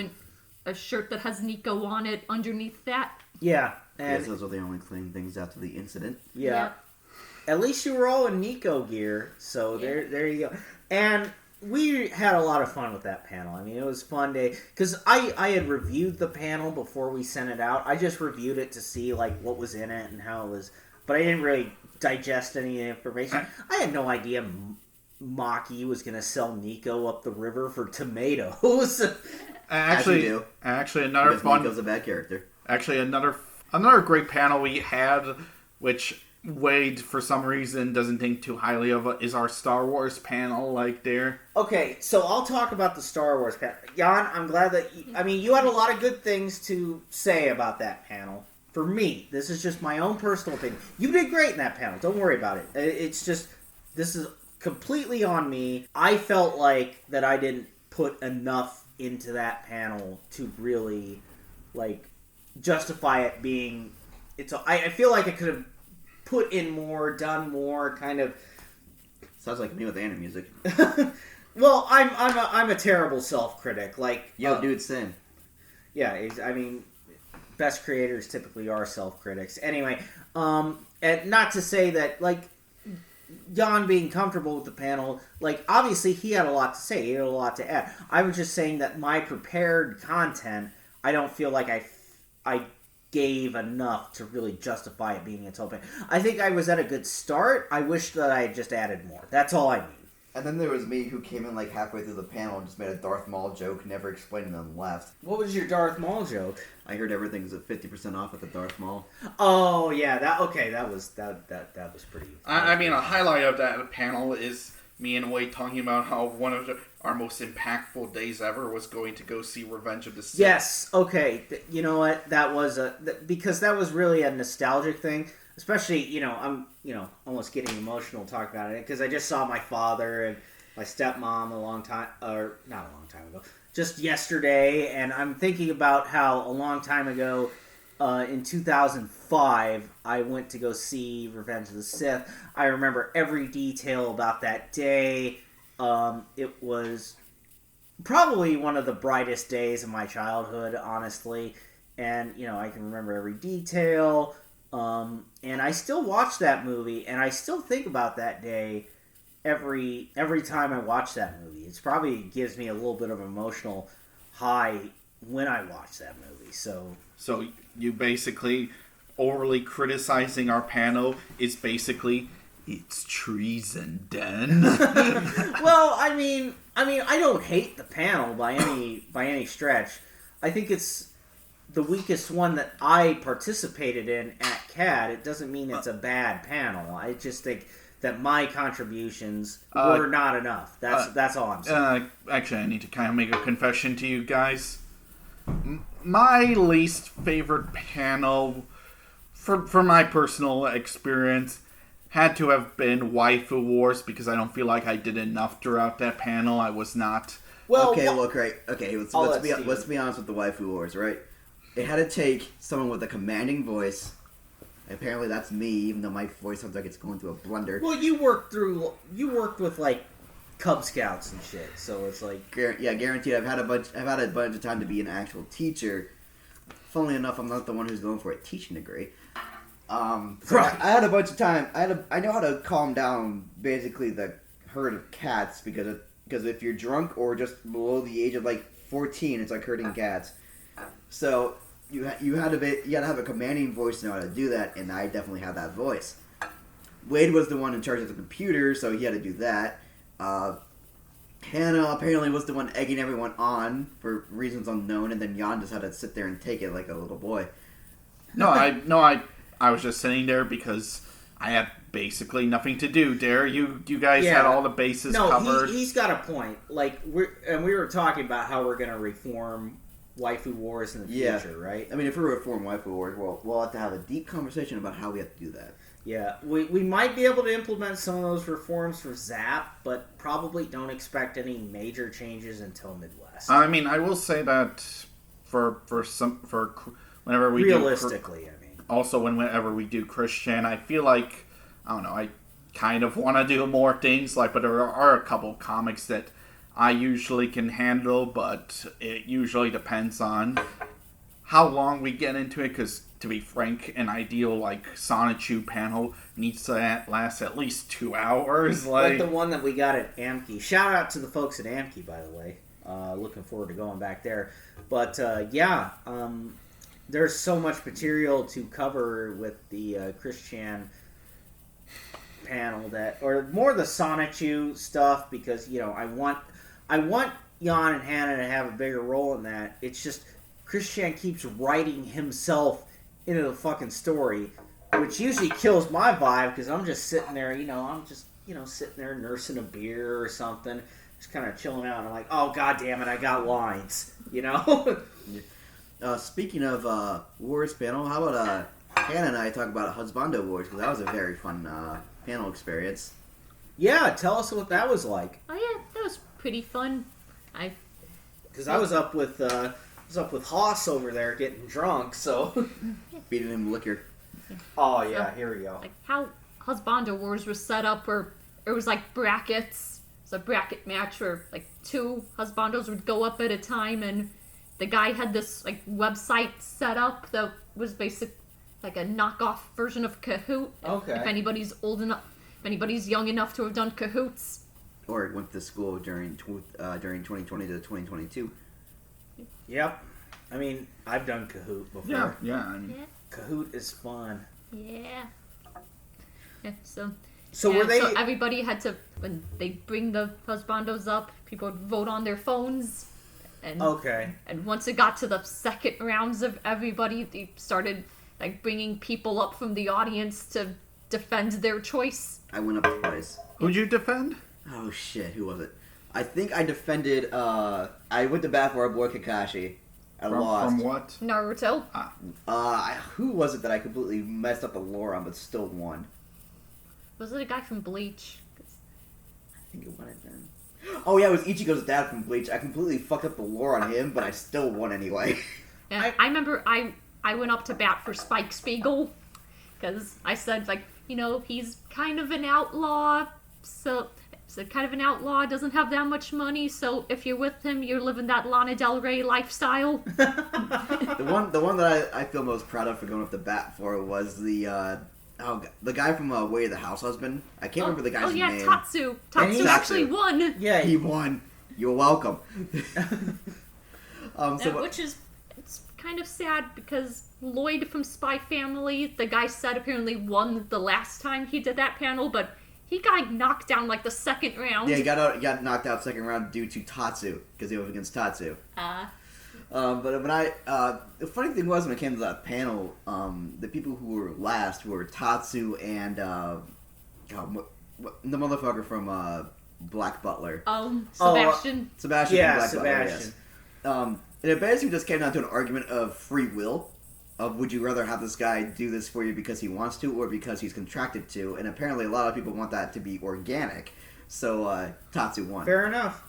B: a shirt that has Nico on it underneath that.
A: Yeah. And
D: yes, those were the only clean things after the incident.
A: Yeah. At least you were all in Nico gear, so there you go. And we had a lot of fun with that panel. I mean, it was a fun day. Because I had reviewed the panel before we sent it out. I just reviewed it to see, like, what was in it and how it was. But I didn't really digest any information. I had no idea Maki was going to sell Nico up the river for tomatoes.
C: Actually, another
D: because
C: fun...
D: Nico's a bad character.
C: Actually, another great panel we had, which... Wade, for some reason, doesn't think too highly of is our Star Wars panel, like, there.
A: Okay, so I'll talk about the Star Wars panel. Jan, I'm glad that... you had a lot of good things to say about that panel. For me, this is just my own personal opinion. You did great in that panel. Don't worry about it. It's just... This is completely on me. I felt like that I didn't put enough into that panel to really, like, justify it being... I feel like I could have put in more, done more, kind of.
D: Sounds like me with anime music.
A: Well, I'm a terrible self-critic. Like,
D: yo, dude, sin.
A: Yeah, I mean, best creators typically are self-critics. Anyway, and not to say that, like, Jan being comfortable with the panel, like, obviously he had a lot to say, he had a lot to add. I was just saying that my prepared content, I don't feel like I gave enough to really justify it being its open. I think I was at a good start. I wish that I had just added more. That's all I mean.
D: And then there was me who came in like halfway through the panel and just made a Darth Maul joke, never explained, and then left.
A: What was your Darth Maul joke?
D: I heard everything's at 50% off at the Darth Maul.
A: Oh yeah, that was pretty.
C: I mean, a highlight of that panel is me and Wade talking about how one of our most impactful days ever was going to go see Revenge of the Sith.
A: Yes, okay. You know what? That was because that was really a nostalgic thing. Especially, I'm, almost getting emotional talking about it because I just saw my father and my stepmom not a long time ago, just yesterday, and I'm thinking about how a long time ago, in 2005, I went to go see Revenge of the Sith. I remember every detail about that day. It was probably one of the brightest days of my childhood, honestly. And, I can remember every detail. And I still watch that movie, and I still think about that day every time I watch that movie. It's probably gives me a little bit of emotional high when I watch that movie. So
C: you basically overly criticizing our panel is basically it's treason, Den.
A: well, I mean, I don't hate the panel by any stretch. I think it's the weakest one that I participated in at CAD. It doesn't mean it's a bad panel. I just think that my contributions were not enough. That's all I'm saying.
C: Actually, I need to kind of make a confession to you guys. My least favorite panel, for my personal experience, had to have been Waifu Wars, because I don't feel like I did enough throughout that panel. I was not...
D: Great. Okay, let's be honest with the Waifu Wars, right? It had to take someone with a commanding voice. Apparently that's me, even though my voice sounds like it's going through a blender.
A: Well, you worked with, like, Cub Scouts and shit, so it's like...
D: Guaranteed. I've had a bunch of time to be an actual teacher. Funnily enough, I'm not the one who's going for a teaching degree. I had a bunch of time. I know how to calm down basically the herd of cats, because if you're drunk or just below the age of like 14, it's like herding cats. So you had to have a commanding voice to know how to do that, and I definitely had that voice. Wade was the one in charge of the computer, so he had to do that. Hannah apparently was the one egging everyone on for reasons unknown, and then Jan just had to sit there and take it like a little boy.
C: I was just sitting there because I had basically nothing to do. Dare you guys had all the bases covered.
A: He's got a point. Like we were talking about how we're going to reform Waifu Wars in the future, right?
D: I mean, if we reform Waifu Wars, we'll have to have a deep conversation about how we have to do that.
A: Yeah, we might be able to implement some of those reforms for Zap, but probably don't expect any major changes until Midwest.
C: I mean, I will say that for whenever we
A: realistically,
C: also whenever we do Christian, I feel like I don't know, I kind of want to do more things but there are a couple comics that I usually can handle, but it usually depends on how long we get into it, because to be frank, an ideal Sonichu panel needs to last at least 2 hours.
A: Like the one that we got at Amki. Shout out to the folks at Amki, by the way. Looking forward to going back there. But there's so much material to cover with the Christian panel or more the Sonichu stuff, because I want Jan and Hannah to have a bigger role in that. It's just Christian keeps writing himself into the fucking story, which usually kills my vibe, because I'm just sitting there, sitting there nursing a beer or something, just kind of chilling out, and I'm like, oh god damn it, I got lines,
D: Speaking of Wars panel, how about Hannah and I talk about Husbando Wars, because that was a very fun panel experience.
A: Yeah, tell us what that was like.
B: Oh yeah, that was pretty fun.
A: Because I was up with Haas over there getting drunk, so
D: beating him liquor.
A: Oh yeah, here we go.
B: Like how Husbando Wars was set up, where it was like brackets. It's a bracket match where 2 husbandos would go up at a time, and the guy had this website set up that was basically a knockoff version of Kahoot.
A: Okay.
B: If anybody's old enough, if anybody's young enough to have done Kahoots,
D: or went to school during 2020 to 2022.
A: Yep. I mean, I've done Kahoot before.
C: Yeah. I mean,
A: Kahoot is fun.
B: Yeah. So everybody had to, when they bring the husbandos up, people would vote on their phones. And once it got to the second rounds of everybody, they started bringing people up from the audience to defend their choice.
D: I went up twice.
C: Who'd you defend?
D: Oh shit, who was it? I think I defended, I went to bat for our boy Kakashi. I lost.
C: From what?
B: Naruto.
D: Who was it that I completely messed up the lore on but still won?
B: Was it a guy from Bleach?
D: I think it might have been. Oh yeah, it was Ichigo's dad from Bleach. I completely fucked up the lore on him, but I still won anyway.
B: Yeah, I remember I went up to bat for Spike Spiegel, because I said, he's kind of an outlaw, doesn't have that much money, so if you're with him, you're living that Lana Del Rey lifestyle.
D: The one that I feel most proud of for going up to bat for was the the guy from Way of the House Husband. I can't remember the guy's name.
B: Oh yeah, Tatsu. Tatsu actually won.
A: Yeah,
D: he won. You're welcome.
B: Which is it's kind of sad because Lloyd from Spy Family, the guy said apparently won the last time he did that panel, but he got knocked down like the second round.
D: Yeah, he got knocked out second round due to Tatsu because he was against Tatsu. But when the funny thing was when it came to that panel, the people who were last were Tatsu and the motherfucker from Black Butler.
B: Sebastian.
D: Sebastian.
A: Yeah,
D: from Black
A: Sebastian.
D: Butler, yes. And it basically just came down to an argument of free will. Of would you rather have this guy do this for you because he wants to or because he's contracted to? And apparently a lot of people want that to be organic. So Tatsu won.
A: Fair enough.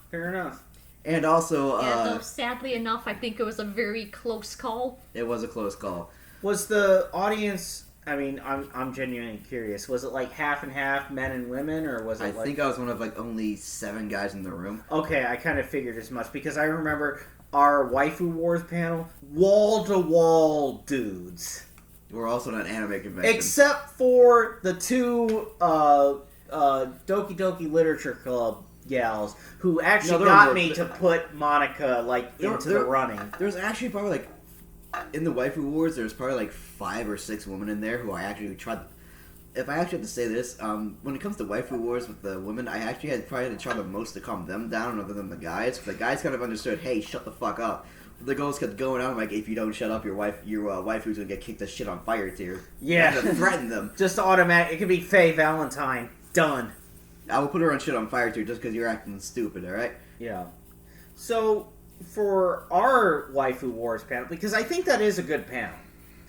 D: And also...
B: though sadly enough, I think it was a very close call.
D: It was a close call.
A: Was the audience... I mean, I'm genuinely curious. Was it like half and half, men and women, or was it
D: I think I was one of like only 7 guys in the room.
A: Okay, I kind of figured as much because I remember our Waifu Wars panel, wall-to-wall dudes.
D: We're also at an anime convention.
A: Except for the 2 Doki Doki Literature Club gals who actually got me to put Monica into the running.
D: There's actually probably like in the Waifu Wars, there's probably like 5 or 6 women in there who I actually tried. If I actually have to say this, when it comes to Waifu Wars with the women, I actually had to try the most to calm them down other than the guys. The guys kind of understood, hey, shut the fuck up. But the girls kept going on like, if you don't shut up, your waifu's gonna get kicked the shit on fire too.
A: Yeah,
D: to threaten them.
A: Just automatic. It could be Faye Valentine. Done.
D: I will put her on shit on fire too, just because you're acting stupid. All right.
A: Yeah. So for our Waifu Wars panel, because I think that is a good panel.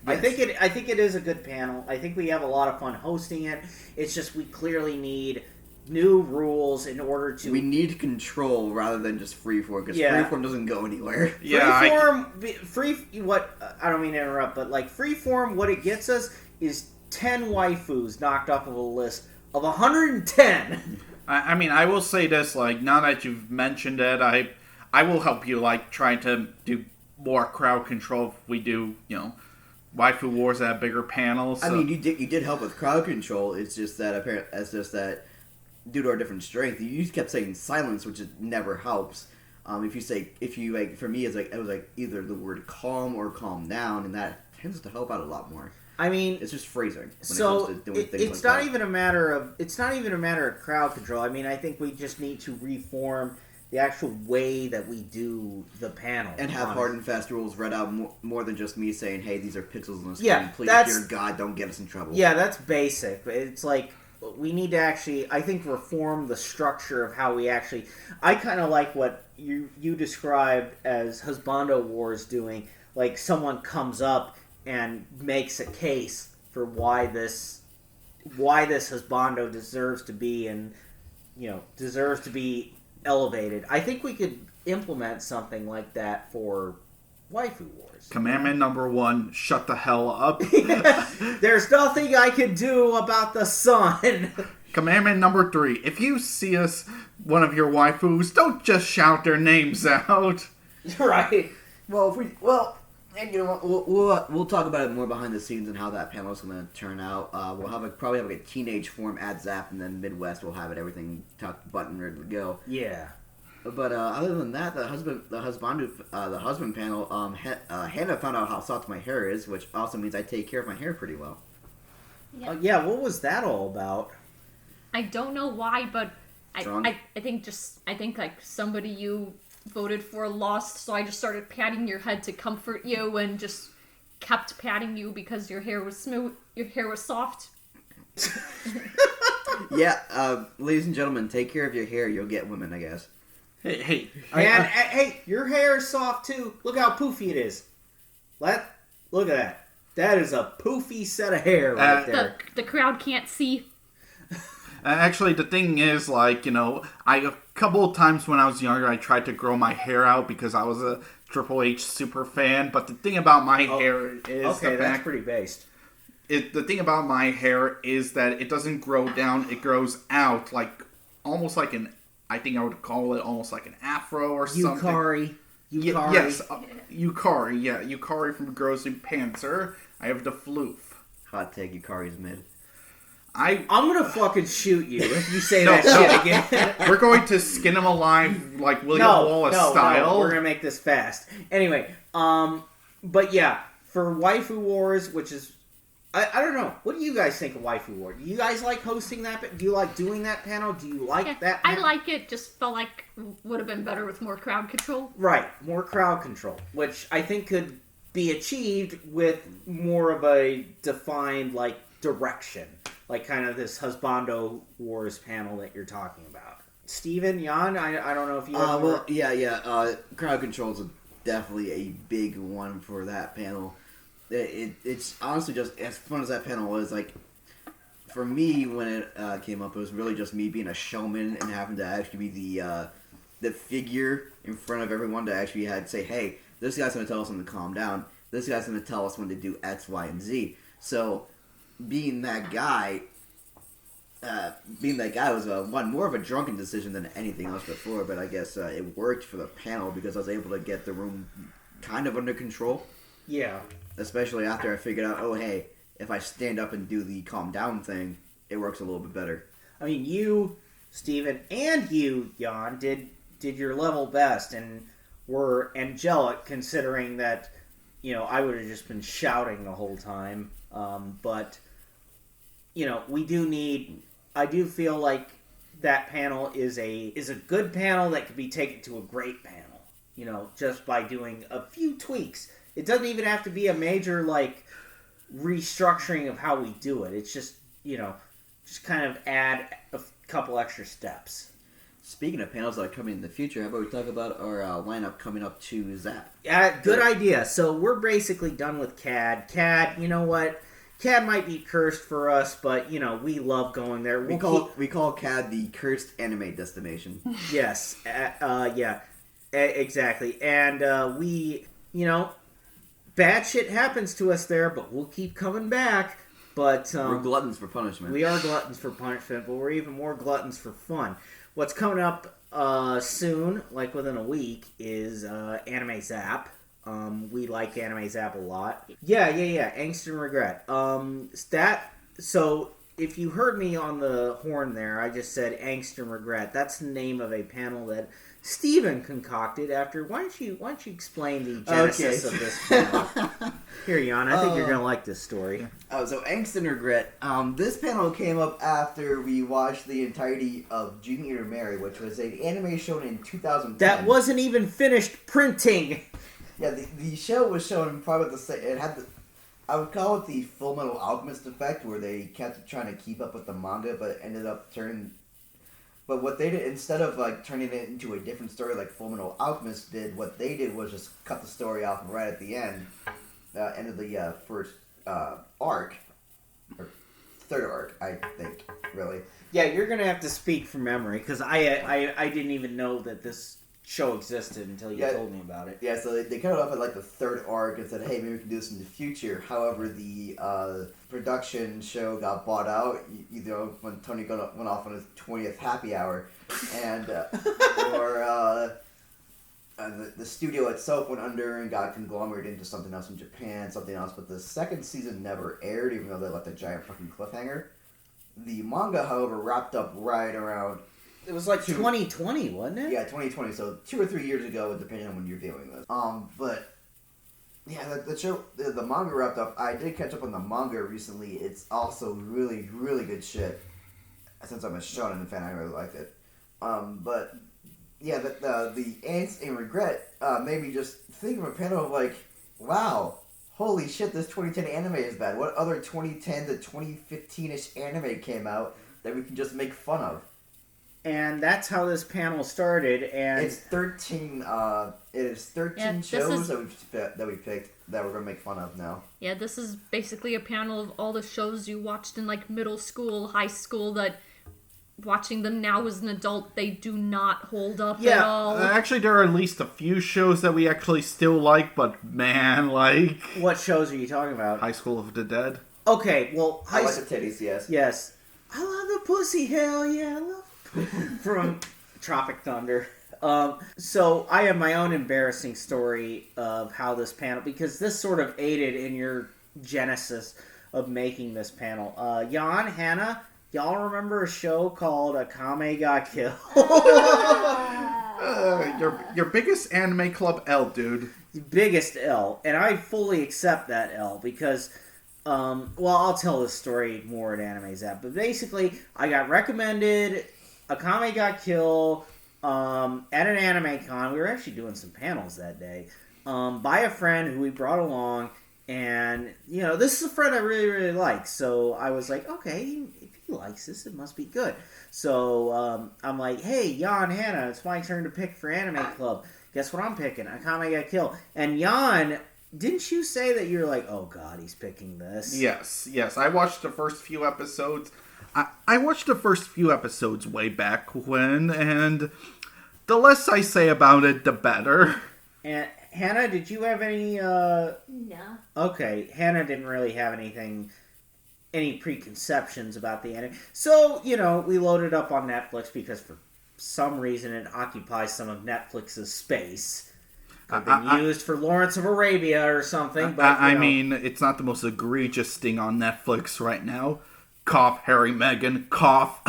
A: Yes. I think it is a good panel. I think we have a lot of fun hosting it. It's just we clearly need new rules in order to...
D: We need control rather than just freeform, because freeform doesn't go anywhere.
A: Yeah, I don't mean to interrupt, but like freeform, what it gets us is 10 waifus knocked off of a list of 110.
C: I mean, I will say this, like, now that you've mentioned it, I will help you, like, try to do more crowd control if we do, Waifu Wars at bigger panels. So.
D: I mean, you did help with crowd control. It's just that due to our different strength, you kept saying silence, which never helps. For me, it was like either the word calm or calm down, and that tends to help out a lot more.
A: I mean,
D: it's just phrasing.
A: It's not even a matter of crowd control. I mean, I think we just need to reform the actual way that we do the panel. And
D: have hard and fast rules read out more than just me saying, hey, these are pixels on the screen. Please, dear God, don't get us in trouble.
A: Yeah, that's basic. It's like, we need to actually, I think, reform the structure of how we actually... I kind of like what you described as Husbando Wars doing. Like, someone comes up and makes a case for why this Husbando deserves to be elevated. I think we could implement something like that for Waifu Wars.
C: Commandment number 1, shut the hell up.
A: There's nothing I can do about the sun.
C: Commandment number 3, if you see one of your waifus, don't just shout their names out.
A: Right.
D: And you know what? We'll talk about it more behind the scenes and how that panel is going to turn out. We'll probably have a teenage form at Zap, and then Midwest we'll have everything tucked, button, ready to go.
A: Yeah.
D: But other than that, the husband panel, Hannah found out how soft my hair is, which also means I take care of my hair pretty well.
A: Yeah. What was that all about?
B: I don't know why, but I think like somebody you voted for lost, so I just started patting your head to comfort you and just kept patting you because your hair was smooth, your hair was soft.
D: Yeah, ladies and gentlemen, take care of your hair, you'll get women, I guess.
C: Hey,
A: your hair is soft too. Look how poofy it is. Look at that. That is a poofy set of hair right there.
B: The crowd can't see.
C: Actually, the thing is, like, a couple of times when I was younger, I tried to grow my hair out because I was a Triple H super fan. But the thing about my hair is...
A: Okay, that's pretty based.
C: The thing about my hair is that it doesn't grow down, it grows out, like, almost like an... I think I would call it almost like an afro or something.
A: Yukari.
C: Yes, Yukari, yeah. Yukari from Grossy Panther. I have the floof.
D: Hot take, Yukari's mid.
A: I'm gonna fucking shoot you if you say
C: No,
A: that shit again.
C: We're going to skin him alive like William Wallace style.
A: No, we're gonna make this fast. Anyway, but yeah, for Waifu Wars, which is, I don't know. What do you guys think of Waifu War? Do you guys like hosting that? Do you like doing that panel? Do you like that
B: I
A: panel?
B: like it, just felt like would have been better with more crowd control.
A: Right, more crowd control, which I think could be achieved with more of a defined, like, direction. Like, kind of this Husbando Wars panel that you're talking about. Steven, Jan, I don't know if you ever...
D: Well, yeah. Crowd control is definitely a big one for that panel. It's honestly just as fun as that panel was. Like, for me, when it came up, it was really just me being a showman and having to actually be the figure in front of everyone to actually say, hey, this guy's going to tell us when to calm down. This guy's going to tell us when to do X, Y, and Z. So, being that guy was one more of a drunken decision than anything else before. But I guess it worked for the panel because I was able to get the room kind of under control.
A: Yeah.
D: Especially after I figured out, oh, hey, if I stand up and do the calm down thing, it works a little bit better.
A: I mean, you, Steven, and you, Jan, did your level best and were angelic considering that, you know, I would have just been shouting the whole time. But, you know, I do feel like that panel is a good panel that could be taken to a great panel, you know, just by doing a few tweaks. It doesn't even have to be a major, like, restructuring of how we do it. It's just, you know, just kind of add a couple extra steps.
D: Speaking of panels that are coming in the future, how about we talk about our lineup coming up to Zap?
A: Good idea. So we're basically done with CAD. CAD, you know what? CAD might be cursed for us, but, you know, we love going there.
D: We call CAD the cursed anime destination.
A: Yes. Exactly. And we, you know, bad shit happens to us there, but we'll keep coming back. But
D: we're gluttons for punishment.
A: We are gluttons for punishment, but we're even more gluttons for fun. What's coming up soon, like within a week, is Anime Zap. We like Anime Zap a lot. Yeah. Angst and Regret. So if you heard me on the horn there, I just said Angst and Regret. That's the name of a panel that Steven concocted after. Why don't you explain the genesis of this panel? Here, Jan, I think you're going to like this story.
D: So Angst and Regret. This panel came up after we watched the entirety of Junior Mary, which was an anime shown in 2010.
A: That wasn't even finished printing.
D: Yeah, the show was shown probably the same. It had I would call it the Full Metal Alchemist effect, where they kept trying to keep up with the manga, but ended up turning. But what they did, instead of like turning it into a different story like Full Metal Alchemist did, what they did was just cut the story off right at the end of the first arc, or third arc, I think, really.
A: Yeah, you're gonna have to speak from memory because I didn't even know that this show existed until you told me about it.
D: Yeah, so they cut it off at like the third arc and said, hey, maybe we can do this in the future. However, the production show got bought out, you know, when Tony went off on his 20th happy hour, and the studio itself went under and got conglomerated into something else in Japan, something else, but the second season never aired, even though they left a giant fucking cliffhanger. The manga, however, wrapped up right around...
A: It was like 2020, wasn't it?
D: Yeah, 2020, so 2 or 3 years ago, depending on when you're viewing this. But, yeah, the show, the manga wrapped up. I did catch up on the manga recently. It's also really, really good shit. Since I'm a shonen fan, I really liked it. But, yeah, the Angst and Regret made me just think of a panel of like, wow, holy shit, this 2010 anime is bad. What other 2010 to 2015-ish anime came out that we can just make fun of?
A: And that's how this panel started. And
D: it's 13. It is 13 shows that we picked that we're gonna make fun of now.
B: Yeah, this is basically a panel of all the shows you watched in like middle school, high school. That watching them now as an adult, they do not hold up at all.
C: Actually, there are at least a few shows that we actually still like, but man, like
A: what shows are you talking about?
C: High School of the Dead.
A: Okay, well,
D: I like the titties. Yes.
A: I love the pussy. Hell yeah, I love. From Tropic Thunder. So I have my own embarrassing story of how this panel, because this sort of aided in your genesis of making this panel. Jan, Hannah, y'all remember a show called Akame Ga Kill?
C: Your biggest anime club L, dude.
A: Biggest L, and I fully accept that L because, I'll tell this story more at Anime's App, but basically, I got recommended Akame Ga Kill at an anime con. We were actually doing some panels that day by a friend who we brought along, and this is a friend I really, really like. So I was like, okay, if he likes this, it must be good. So I'm like, hey, Jan, Hannah, it's my turn to pick for Anime Club. Guess what I'm picking? Akame Ga Kill. And Jan, didn't you say that you're like, oh god, he's picking this?
C: Yes. I watched the first few episodes. I watched the first few episodes way back when, and the less I say about it, the better.
A: And Hannah, did you have any?
B: No.
A: Okay, Hannah didn't really have any preconceptions about the anime. So we loaded up on Netflix because for some reason it occupies some of Netflix's space. Could have been used for Lawrence of Arabia or something. But
C: I mean, it's not the most egregious thing on Netflix right now. Cough, Harry, Meghan, cough.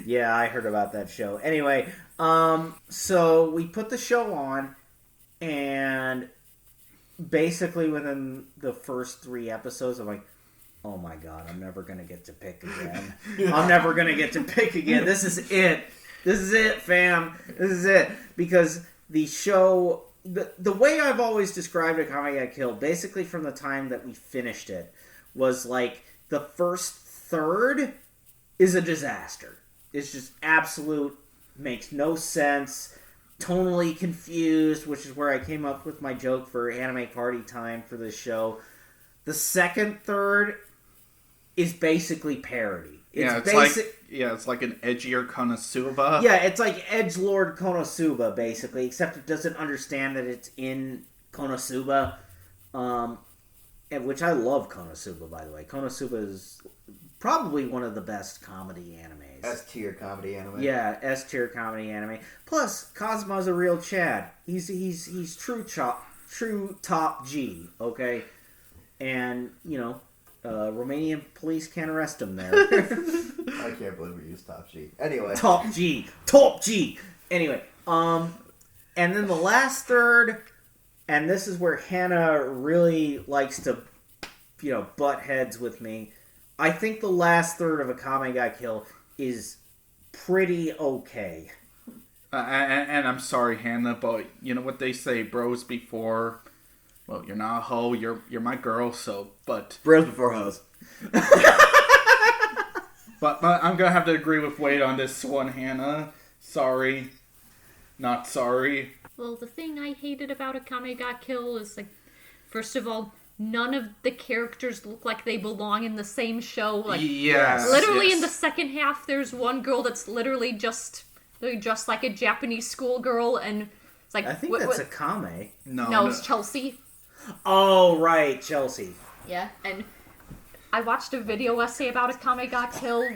A: Yeah, I heard about that show. Anyway, so we put the show on, and basically within the first 3 episodes, I'm like, oh my god, I'm never going to get to pick again. I'm never going to get to pick again. This is it. This is it, fam. This is it. Because the show, the way I've always described Akame Ga Kill, basically from the time that we finished it, was like the first third is a disaster. It's just absolute, makes no sense, tonally confused, which is where I came up with my joke for anime party time for this show. The second third is basically parody.
C: It's like an edgier Konosuba.
A: Yeah, it's like edgelord Konosuba, basically, except it doesn't understand that it's in Konosuba, which I love Konosuba, by the way. Konosuba is probably one of the best comedy animes.
D: S-tier comedy anime.
A: Yeah, S-tier comedy anime. Plus, Kazuma's a real Chad. He's true top G, okay? And, Romanian police can't arrest him there.
D: I can't believe we used Top G. Anyway.
A: Top G. Anyway, and then the last third, and this is where Hannah really likes to, butt heads with me. I think the last third of Akame Ga Kill is pretty okay.
C: And I'm sorry, Hannah, but you know what they say, bros before... Well, you're not a hoe, you're my girl, but...
D: Bros before hoes.
C: But I'm gonna have to agree with Wade on this one, Hannah. Sorry. Not sorry.
B: Well, the thing I hated about Akame Ga Kill is, first of all, none of the characters look like they belong in the same show.
C: Yes.
B: Literally in the second half, there's one girl that's literally just like a Japanese schoolgirl, and it's like...
A: I think that's Akame.
B: No, it's Chelsea.
A: Oh, right, Chelsea.
B: Yeah, and I watched a video essay about Akame Ga Kill,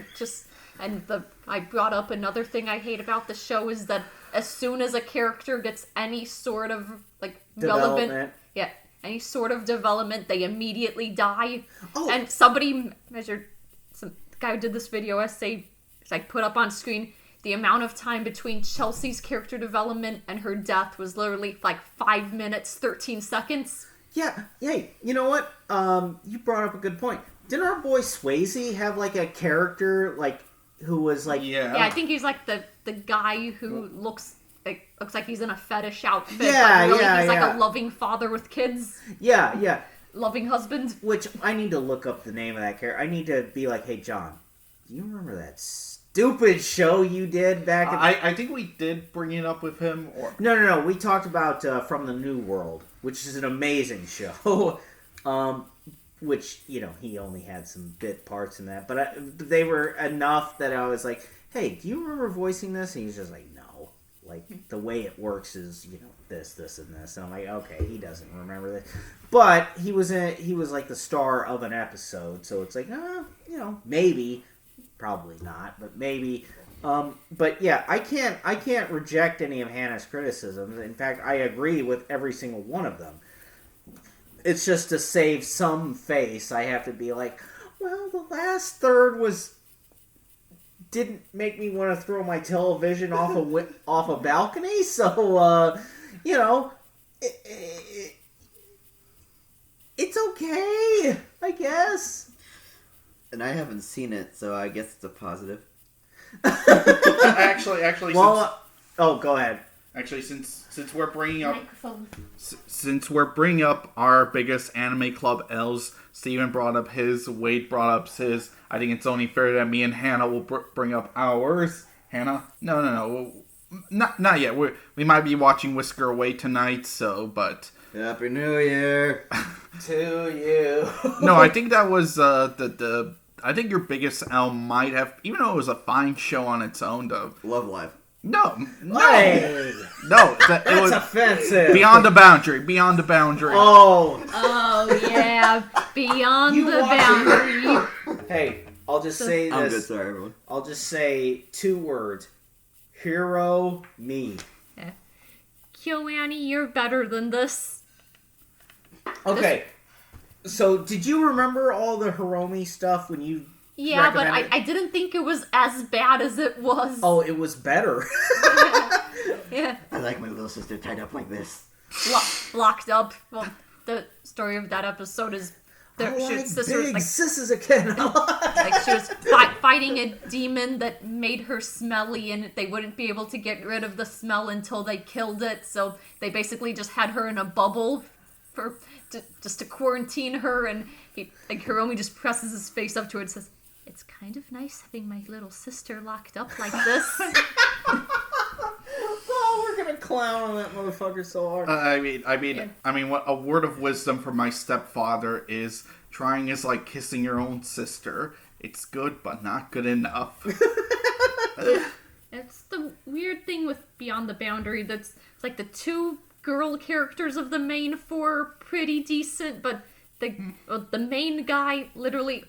B: I brought up another thing I hate about the show is that as soon as a character gets any sort of,
A: development.
B: Yeah, any sort of development, they immediately die.
A: Oh.
B: And somebody measured, some guy who did this video essay, put up on screen, the amount of time between Chelsea's character development and her death was literally 5 minutes, 13 seconds.
A: Yeah, hey, you know what? You brought up a good point. Didn't our boy Swayze have, a character, who was,
C: Yeah.
B: Yeah, I think he's, the guy who looks like he's in a fetish outfit,
A: Yeah,
B: but really
A: yeah,
B: he's,
A: yeah.
B: a loving father with kids.
A: Yeah.
B: Loving husband.
A: Which, I need to look up the name of that character. I need to be like, hey, John, do you remember that stupid show you did back in...
C: I think we did bring it up with him, or...
A: No. We talked about From the New World, which is an amazing show. Which, he only had some bit parts in that. But they were enough that I was like, hey, do you remember voicing this? And he's just like, no. The way it works is, this, and this. And I'm like, okay, he doesn't remember this. But he was the star of an episode. So it's like, maybe... Probably not, but maybe. But yeah, I can't reject any of Hannah's criticisms. In fact, I agree with every single one of them. it's just to save some face, I have to be like, well, the last third didn't make me want to throw my television off a balcony, so it's okay, I guess.
D: And I haven't seen it, so I guess it's a positive.
C: Actually,
A: well, go ahead.
C: Actually, since we're bringing up
B: Microphone.
C: since we're bringing up our biggest anime club L's, Steven brought up his, Wade brought up his. I think it's only fair that me and Hannah will bring up ours. Hannah? No. Not yet. We might be watching Whisker Away tonight, but...
D: Happy New Year!
A: To you.
C: No, I think that was I think your biggest L might have... Even though it was a fine show on its own, though.
D: Love Live.
C: No.
A: Hey.
C: No.
A: That's
C: it was
A: offensive.
C: Beyond the Boundary.
A: Oh,
B: yeah. Beyond the Boundary.
A: Hey, I'll just say this.
D: I'm good, sorry, everyone.
A: I'll just say 2 words. Hero me.
B: Yeah. KyoAni, you're better than this.
A: Okay. So, did you remember all the Hiromi stuff when you
B: Yeah, but
A: recommended
B: I didn't think it was as bad as it was.
A: Oh, it was better.
B: Yeah.
D: I like my little sister tied up like this.
B: Locked up. Well, the story of that episode is
A: I like
B: sister was
A: big
B: like,
A: sisses again.
B: like she was fighting a demon that made her smelly, and they wouldn't be able to get rid of the smell until they killed it. So they basically just had her in a bubble just to quarantine her. And Hiromi just presses his face up to her and says, "It's kind of nice having my little sister locked up like this."
A: Oh, we're gonna clown on that motherfucker so hard.
C: I mean, what a word of wisdom from my stepfather is: trying is like kissing your own sister. It's good, but not good enough.
B: It's the weird thing with Beyond the Boundary. It's like the 2 girl characters of the main 4 are pretty decent, but the main guy literally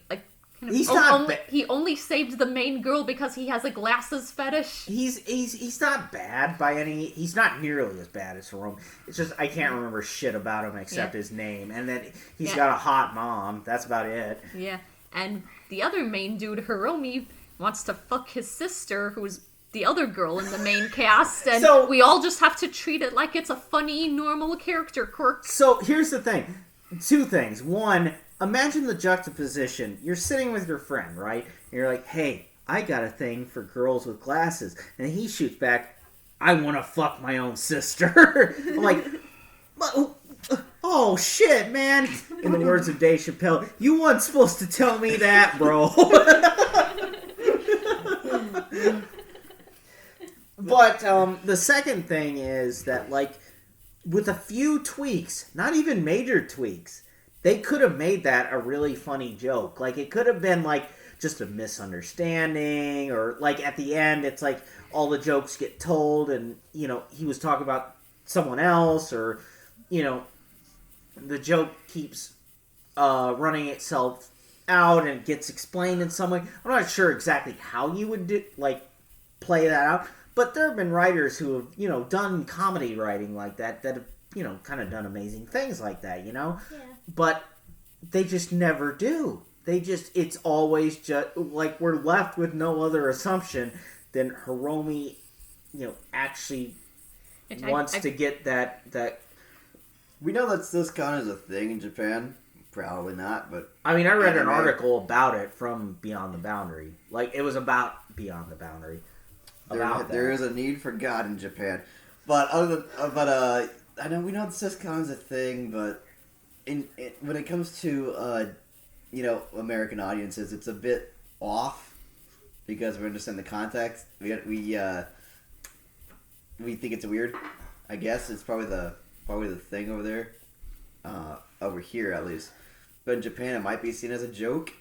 A: He's not
B: he only saved the main girl because he has a glasses fetish.
A: He's not bad by any. He's not nearly as bad as Hiromi. It's just I can't remember shit about him except his name, and then he's got a hot mom. That's about it.
B: Yeah, and the other main dude, Hiromi, wants to fuck his sister, who's the other girl in the main cast, and
A: So-
B: we all just have to treat it like it's a funny, normal character quirk.
A: So here's the thing. 2 things. One, imagine the juxtaposition. You're sitting with your friend, right? And you're like, "Hey, I got a thing for girls with glasses," and he shoots back, "I want to fuck my own sister." I'm like, "Oh shit, man!" In the words of Dave Chappelle, "You weren't supposed to tell me that, bro." But the second thing is that, with a few tweaks, not even major tweaks, they could have made that a really funny joke. It could have been, just a misunderstanding, or, at the end, it's all the jokes get told, and, he was talking about someone else, or, the joke keeps running itself out and gets explained in some way. I'm not sure exactly how you would play that out. But there have been writers who have, done comedy writing like that have, kind of done amazing things like that, Yeah. But they just never do. It's always just, we're left with no other assumption than Hiromi, actually wants to get that.
D: We know that Siscon is a thing in Japan. Probably not, but...
A: I mean, I read an article about it from Beyond the Boundary. It was about Beyond the Boundary.
D: There is a need for God in Japan, but I know we know that Siscon is a thing, but when it comes to American audiences, it's a bit off because we understand the context. We think it's weird. I guess it's probably the thing over there, over here at least. But in Japan, it might be seen as a joke.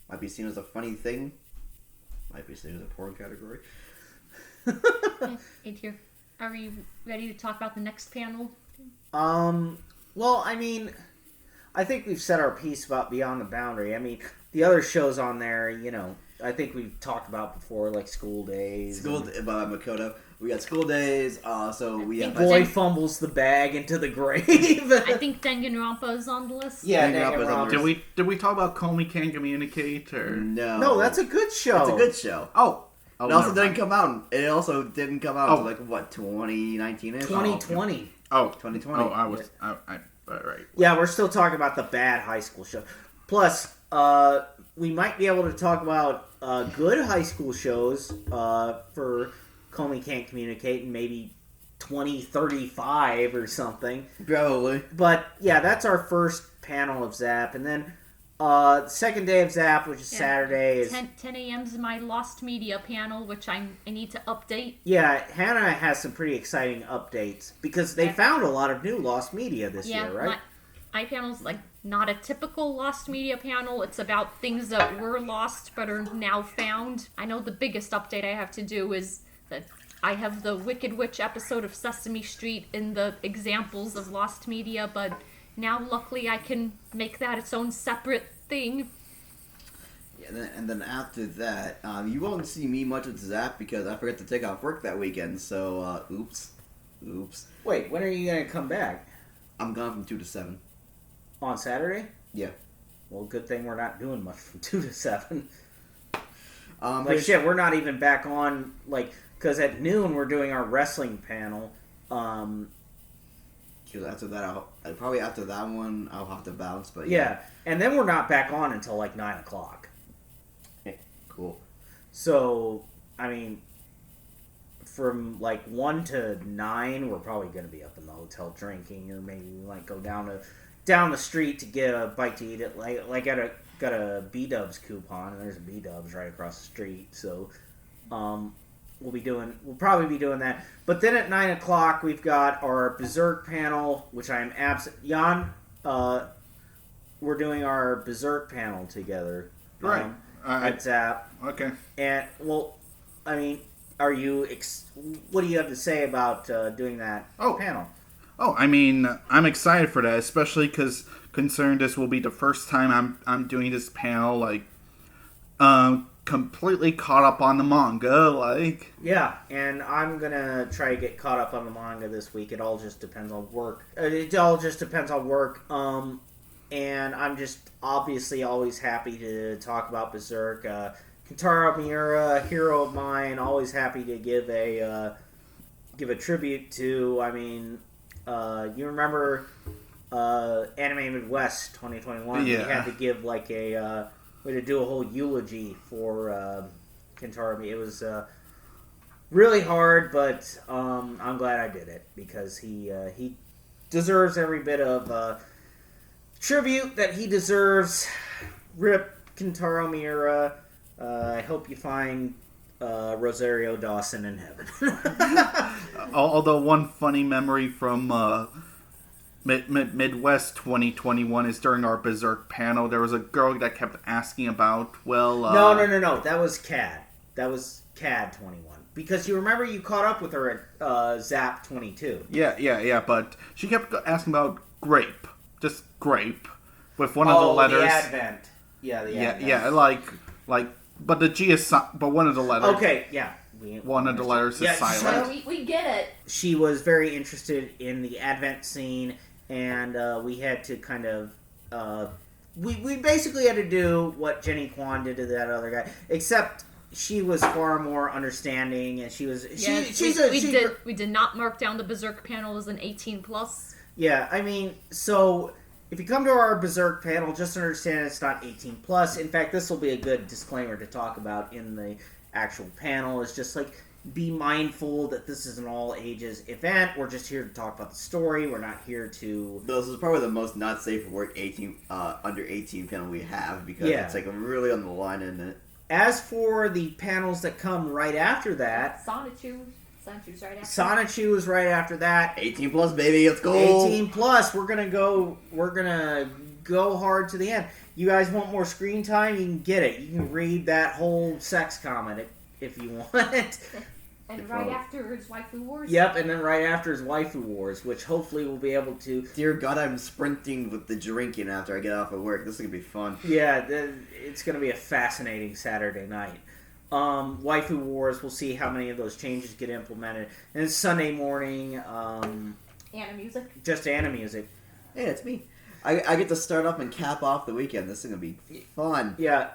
D: Might be seen as a funny thing. Might be seen as a porn category.
B: Here, are we ready to talk about the next panel?
A: Well, I mean, I think we've said our piece about Beyond the Boundary. I mean, the other shows on there, I think we've talked about before, like school days.
D: School by Makoto. We got school days. So we have
A: Boy fumbles the bag into the grave.
B: I think Danganronpa is on the list.
A: Yeah,
D: Danganronpa's on the list.
C: Did we talk about Comey Can't Communicate or
D: No,
A: that's a good show.
D: It's a good show.
C: Oh,
D: It also didn't come out. It also didn't come out until 2019ish.
A: 2020.
C: Oh,
D: 2020.
C: Oh, I was. I right.
A: Yeah, we're still talking about the bad high school show. Plus, we might be able to talk about good high school shows for Comey Can't Communicate in maybe 2035 or something.
D: Probably.
A: But yeah, that's our first panel of Zap, and then second day of Zap, which is Saturday, is
B: 10 a.m. is my Lost Media panel, which I need to update.
A: Yeah, Hannah has some pretty exciting updates because they found a lot of new Lost Media this year, right?
B: My panel's like not a typical Lost Media panel. It's about things that were lost but are now found. I know the biggest update I have to do is that I have the Wicked Witch episode of Sesame Street in the examples of Lost Media, but now luckily I can make that its own separate thing.
D: Yeah, and then after that, you won't see me much with Zap because I forgot to take off work that weekend. So, oops.
A: Wait, when are you going to come back?
D: I'm gone from 2 to 7.
A: On Saturday?
D: Yeah.
A: Well, good thing we're not doing much from 2 to 7.
D: But
A: shit, we're not even back on, because at noon we're doing our wrestling panel.
D: After that, probably after that one, I'll have to bounce. But
A: yeah, and then we're not back on until 9 o'clock.
D: Cool.
A: So, I mean, from 1 to 9, we're probably going to be up in the hotel drinking, or maybe we might go down the street to get a bite to eat. Got a B-Dubs coupon, and there's a B-Dubs right across the street. So, we'll probably be doing that. But then at 9 o'clock, we've got our Berserk panel, which I am absent. Jan, we're doing our Berserk panel together.
C: Right.
A: At Zap.
C: Okay.
A: And, well, I mean, are you... what do you have to say about doing that panel?
C: Oh, I mean, I'm excited for that, especially because concerned this will be the first time I'm doing this panel, completely caught up on the manga,
A: Yeah, and I'm gonna try to get caught up on the manga this week. It all just depends on work. And I'm just obviously always happy to talk about Berserk. Kentaro Miura, a hero of mine, always happy to give a tribute to. I mean, you remember Anime Midwest 2021?
C: Yeah.
A: We had to give we had to do a whole eulogy for Kentaro. It was really hard, but I'm glad I did it because he deserves every bit of tribute that he deserves. Rip Kentaro Miura. I hope you find Rosario Dawson in heaven.
C: Although one funny memory from Midwest 2021 is during our Berserk panel, there was a girl that kept asking about,
A: No. That was CAD. That was CAD 21. Because you remember you caught up with her at Zap 22.
C: Yeah, but she kept asking about grape. Just grape. With one of the letters.
A: The Advent. Yeah, the Advent.
C: Yeah, but the G is, but one of the letters.
A: Okay, yeah.
C: One of the letters is silent.
B: So we get it.
A: She was very interested in the Advent scene, and we had to kind of... we basically had to do what Jenny Kwan did to that other guy, except she was far more understanding, and she was...
B: We did not mark down the Berserk panel as an 18+.
A: Yeah, I mean, so... If you come to our Berserk panel, just understand it's not 18+. In fact, this will be a good disclaimer to talk about in the actual panel. It's just be mindful that this is an all ages event. We're just here to talk about the story. We're not here to...
D: This is probably the most not safe for work under 18 panel we have because it's really on the line, isn't it?
A: As for the panels that come right after that...
B: Sonichu's right after
A: Sonichu is right after that.
D: 18+, baby, let's go.
A: 18+. We're gonna go hard to the end. You guys want more screen time? You can get it. You can read that whole sex comment if you want.
B: And right after his Waifu Wars?
A: Yep, and then right after his Waifu Wars, which hopefully we'll be able to...
D: Dear God, I'm sprinting with the drinking after I get off of work. This is going to be fun.
A: Yeah, it's going to be a fascinating Saturday night. Waifu Wars, we'll see how many of those changes get implemented. And it's Sunday morning.
B: Anna music?
A: Just Anna music.
D: Hey, it's me. I get to start off and cap off the weekend. This is going to be fun.
A: Yeah.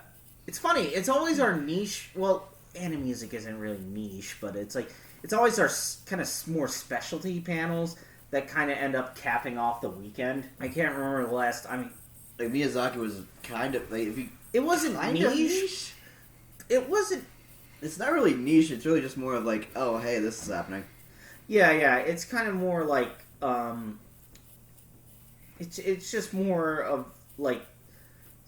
A: It's funny. It's always our niche... Well... Anime music isn't really niche, but it's always our kind of more specialty panels that kind of end up capping off the weekend. I can't remember the last. I mean,
D: like Miyazaki was kind of like
A: it wasn't niche. It wasn't.
D: It's not really niche. It's really just more of like, oh hey, this is happening.
A: Yeah. It's kind of more like it's just more of like.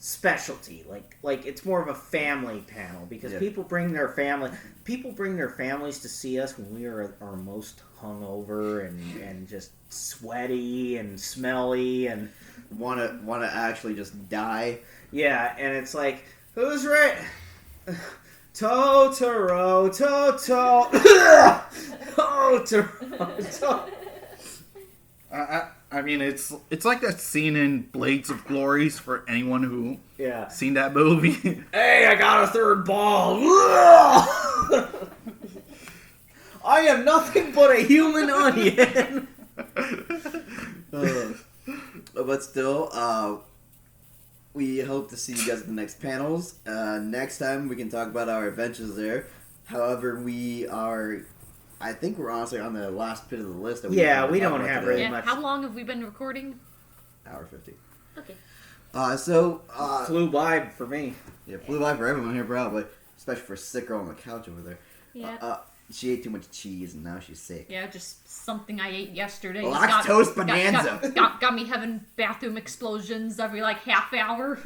A: Specialty, like it's more of a family panel because people bring their families to see us when we are at our most hungover and just sweaty and smelly and
D: want to actually just die.
A: Yeah, and it's like, who's right? Totoro, Totoro.
C: I mean, it's like that scene in Blades of Glories for anyone who seen that movie.
A: Hey, I got a third ball. I am nothing but a human onion.
D: But still, we hope to see you guys at the next panels. Next time we can talk about our adventures there. However, I think we're honestly on the last bit of the list. That
A: we don't have really much.
B: How long have we been recording?
D: Hour 50.
B: Okay.
A: Flew by for me.
D: Yeah, flew by for everyone here, probably. Especially for a sick girl on the couch over there.
B: Yeah.
D: She ate too much cheese and now she's sick.
B: Yeah, just something I ate yesterday.
D: Lactose bonanza.
B: Got me having bathroom explosions every like half hour.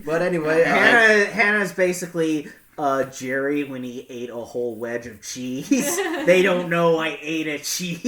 D: But anyway,
A: Hannah's basically Jerry when he ate a whole wedge of cheese. They don't know I ate a cheese.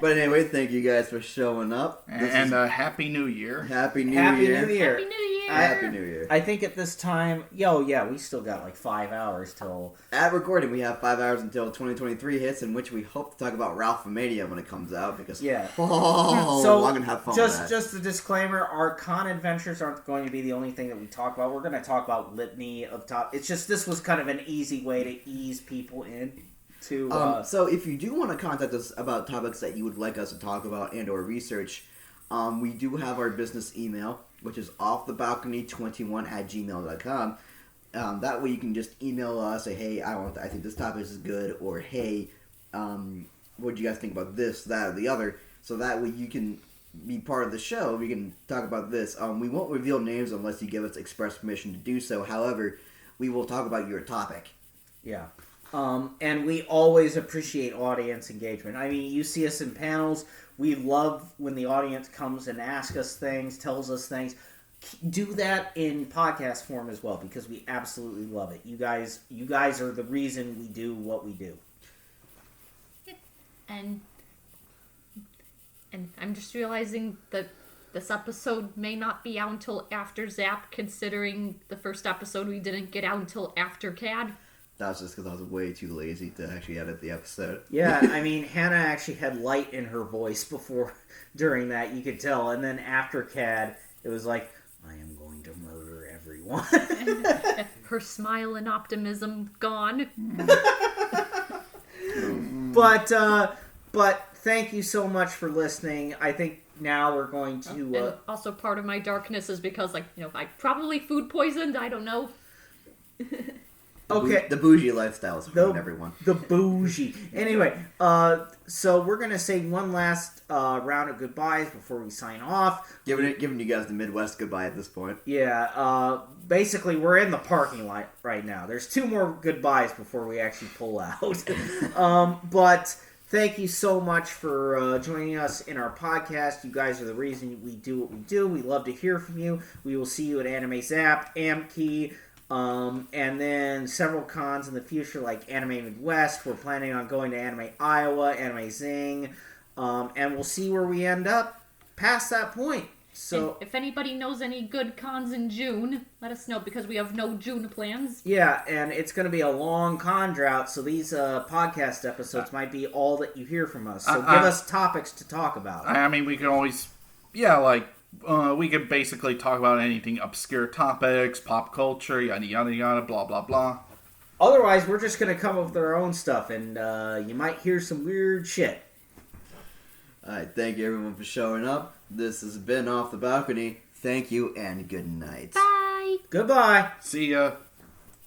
D: But anyway, thank you guys for showing up.
C: And Happy New Year.
D: Happy New Year.
B: Happy New Year.
D: Happy New Year.
A: I think at this time, we still got like 5 hours till...
D: At recording, we have 5 hours until 2023 hits, in which we hope to talk about Ralph-A-Mania when it comes out, because
A: so
D: I'm going to have fun with that.
A: Just a disclaimer, our con adventures aren't going to be the only thing that we talk about. We're going to talk about litany of top... It's just, this was kind of an easy way to ease people in.
D: So if you do want to contact us about topics that you would like us to talk about and or research, we do have our business email, which is offthebalcony21@gmail.com. That way you can just email us, say, hey, I think this topic is good, or hey, what do you guys think about this, that, or the other? So that way you can be part of the show. We can talk about this. We won't reveal names unless you give us express permission to do so. However, we will talk about your topic.
A: Yeah. And we always appreciate audience engagement. I mean, you see us in panels. We love when the audience comes and asks us things, tells us things. Do that in podcast form as well, because we absolutely love it. You guys are the reason we do what we do.
B: And I'm just realizing that this episode may not be out until after Zap, considering the first episode we didn't get out until after CAD.
D: That's just because I was way too lazy to actually edit the episode.
A: Yeah, I mean, Hannah actually had light in her voice during that, you could tell. And then after CAD, it was like, I am going to murder everyone.
B: Her smile and optimism gone.
A: But thank you so much for listening. I think now we're going to...
B: And also part of my darkness is because, I probably food poisoned, I don't know.
A: Okay.
D: The bougie lifestyle is hurting everyone.
A: The bougie. Anyway, so we're going to say one last round of goodbyes before we sign off.
D: Giving you guys the Midwest goodbye at this point.
A: Yeah, basically we're in the parking lot right now. There's 2 more goodbyes before we actually pull out. But thank you so much for joining us in our podcast. You guys are the reason we do what we do. We love to hear from you. We will see you at Anime Zap, Amkey, and then several cons in the future like Anime Midwest. We're planning on going to Anime Iowa, Anime Zing, and we'll see where we end up past that point. So
B: And if anybody knows any good cons in June, let us know, because we have no June plans.
A: yeah, and it's going to be a long con drought, so these podcast episodes might be all that you hear from us. So give us topics to talk about.
C: I mean, we can always, we could basically talk about anything, obscure topics, pop culture, yada yada yada, blah blah blah.
A: Otherwise, we're just going to come up with our own stuff, and you might hear some weird shit.
D: Alright, thank you everyone for showing up. This has been Off the Balcony. Thank you and good night.
B: Bye!
A: Goodbye.
C: See ya.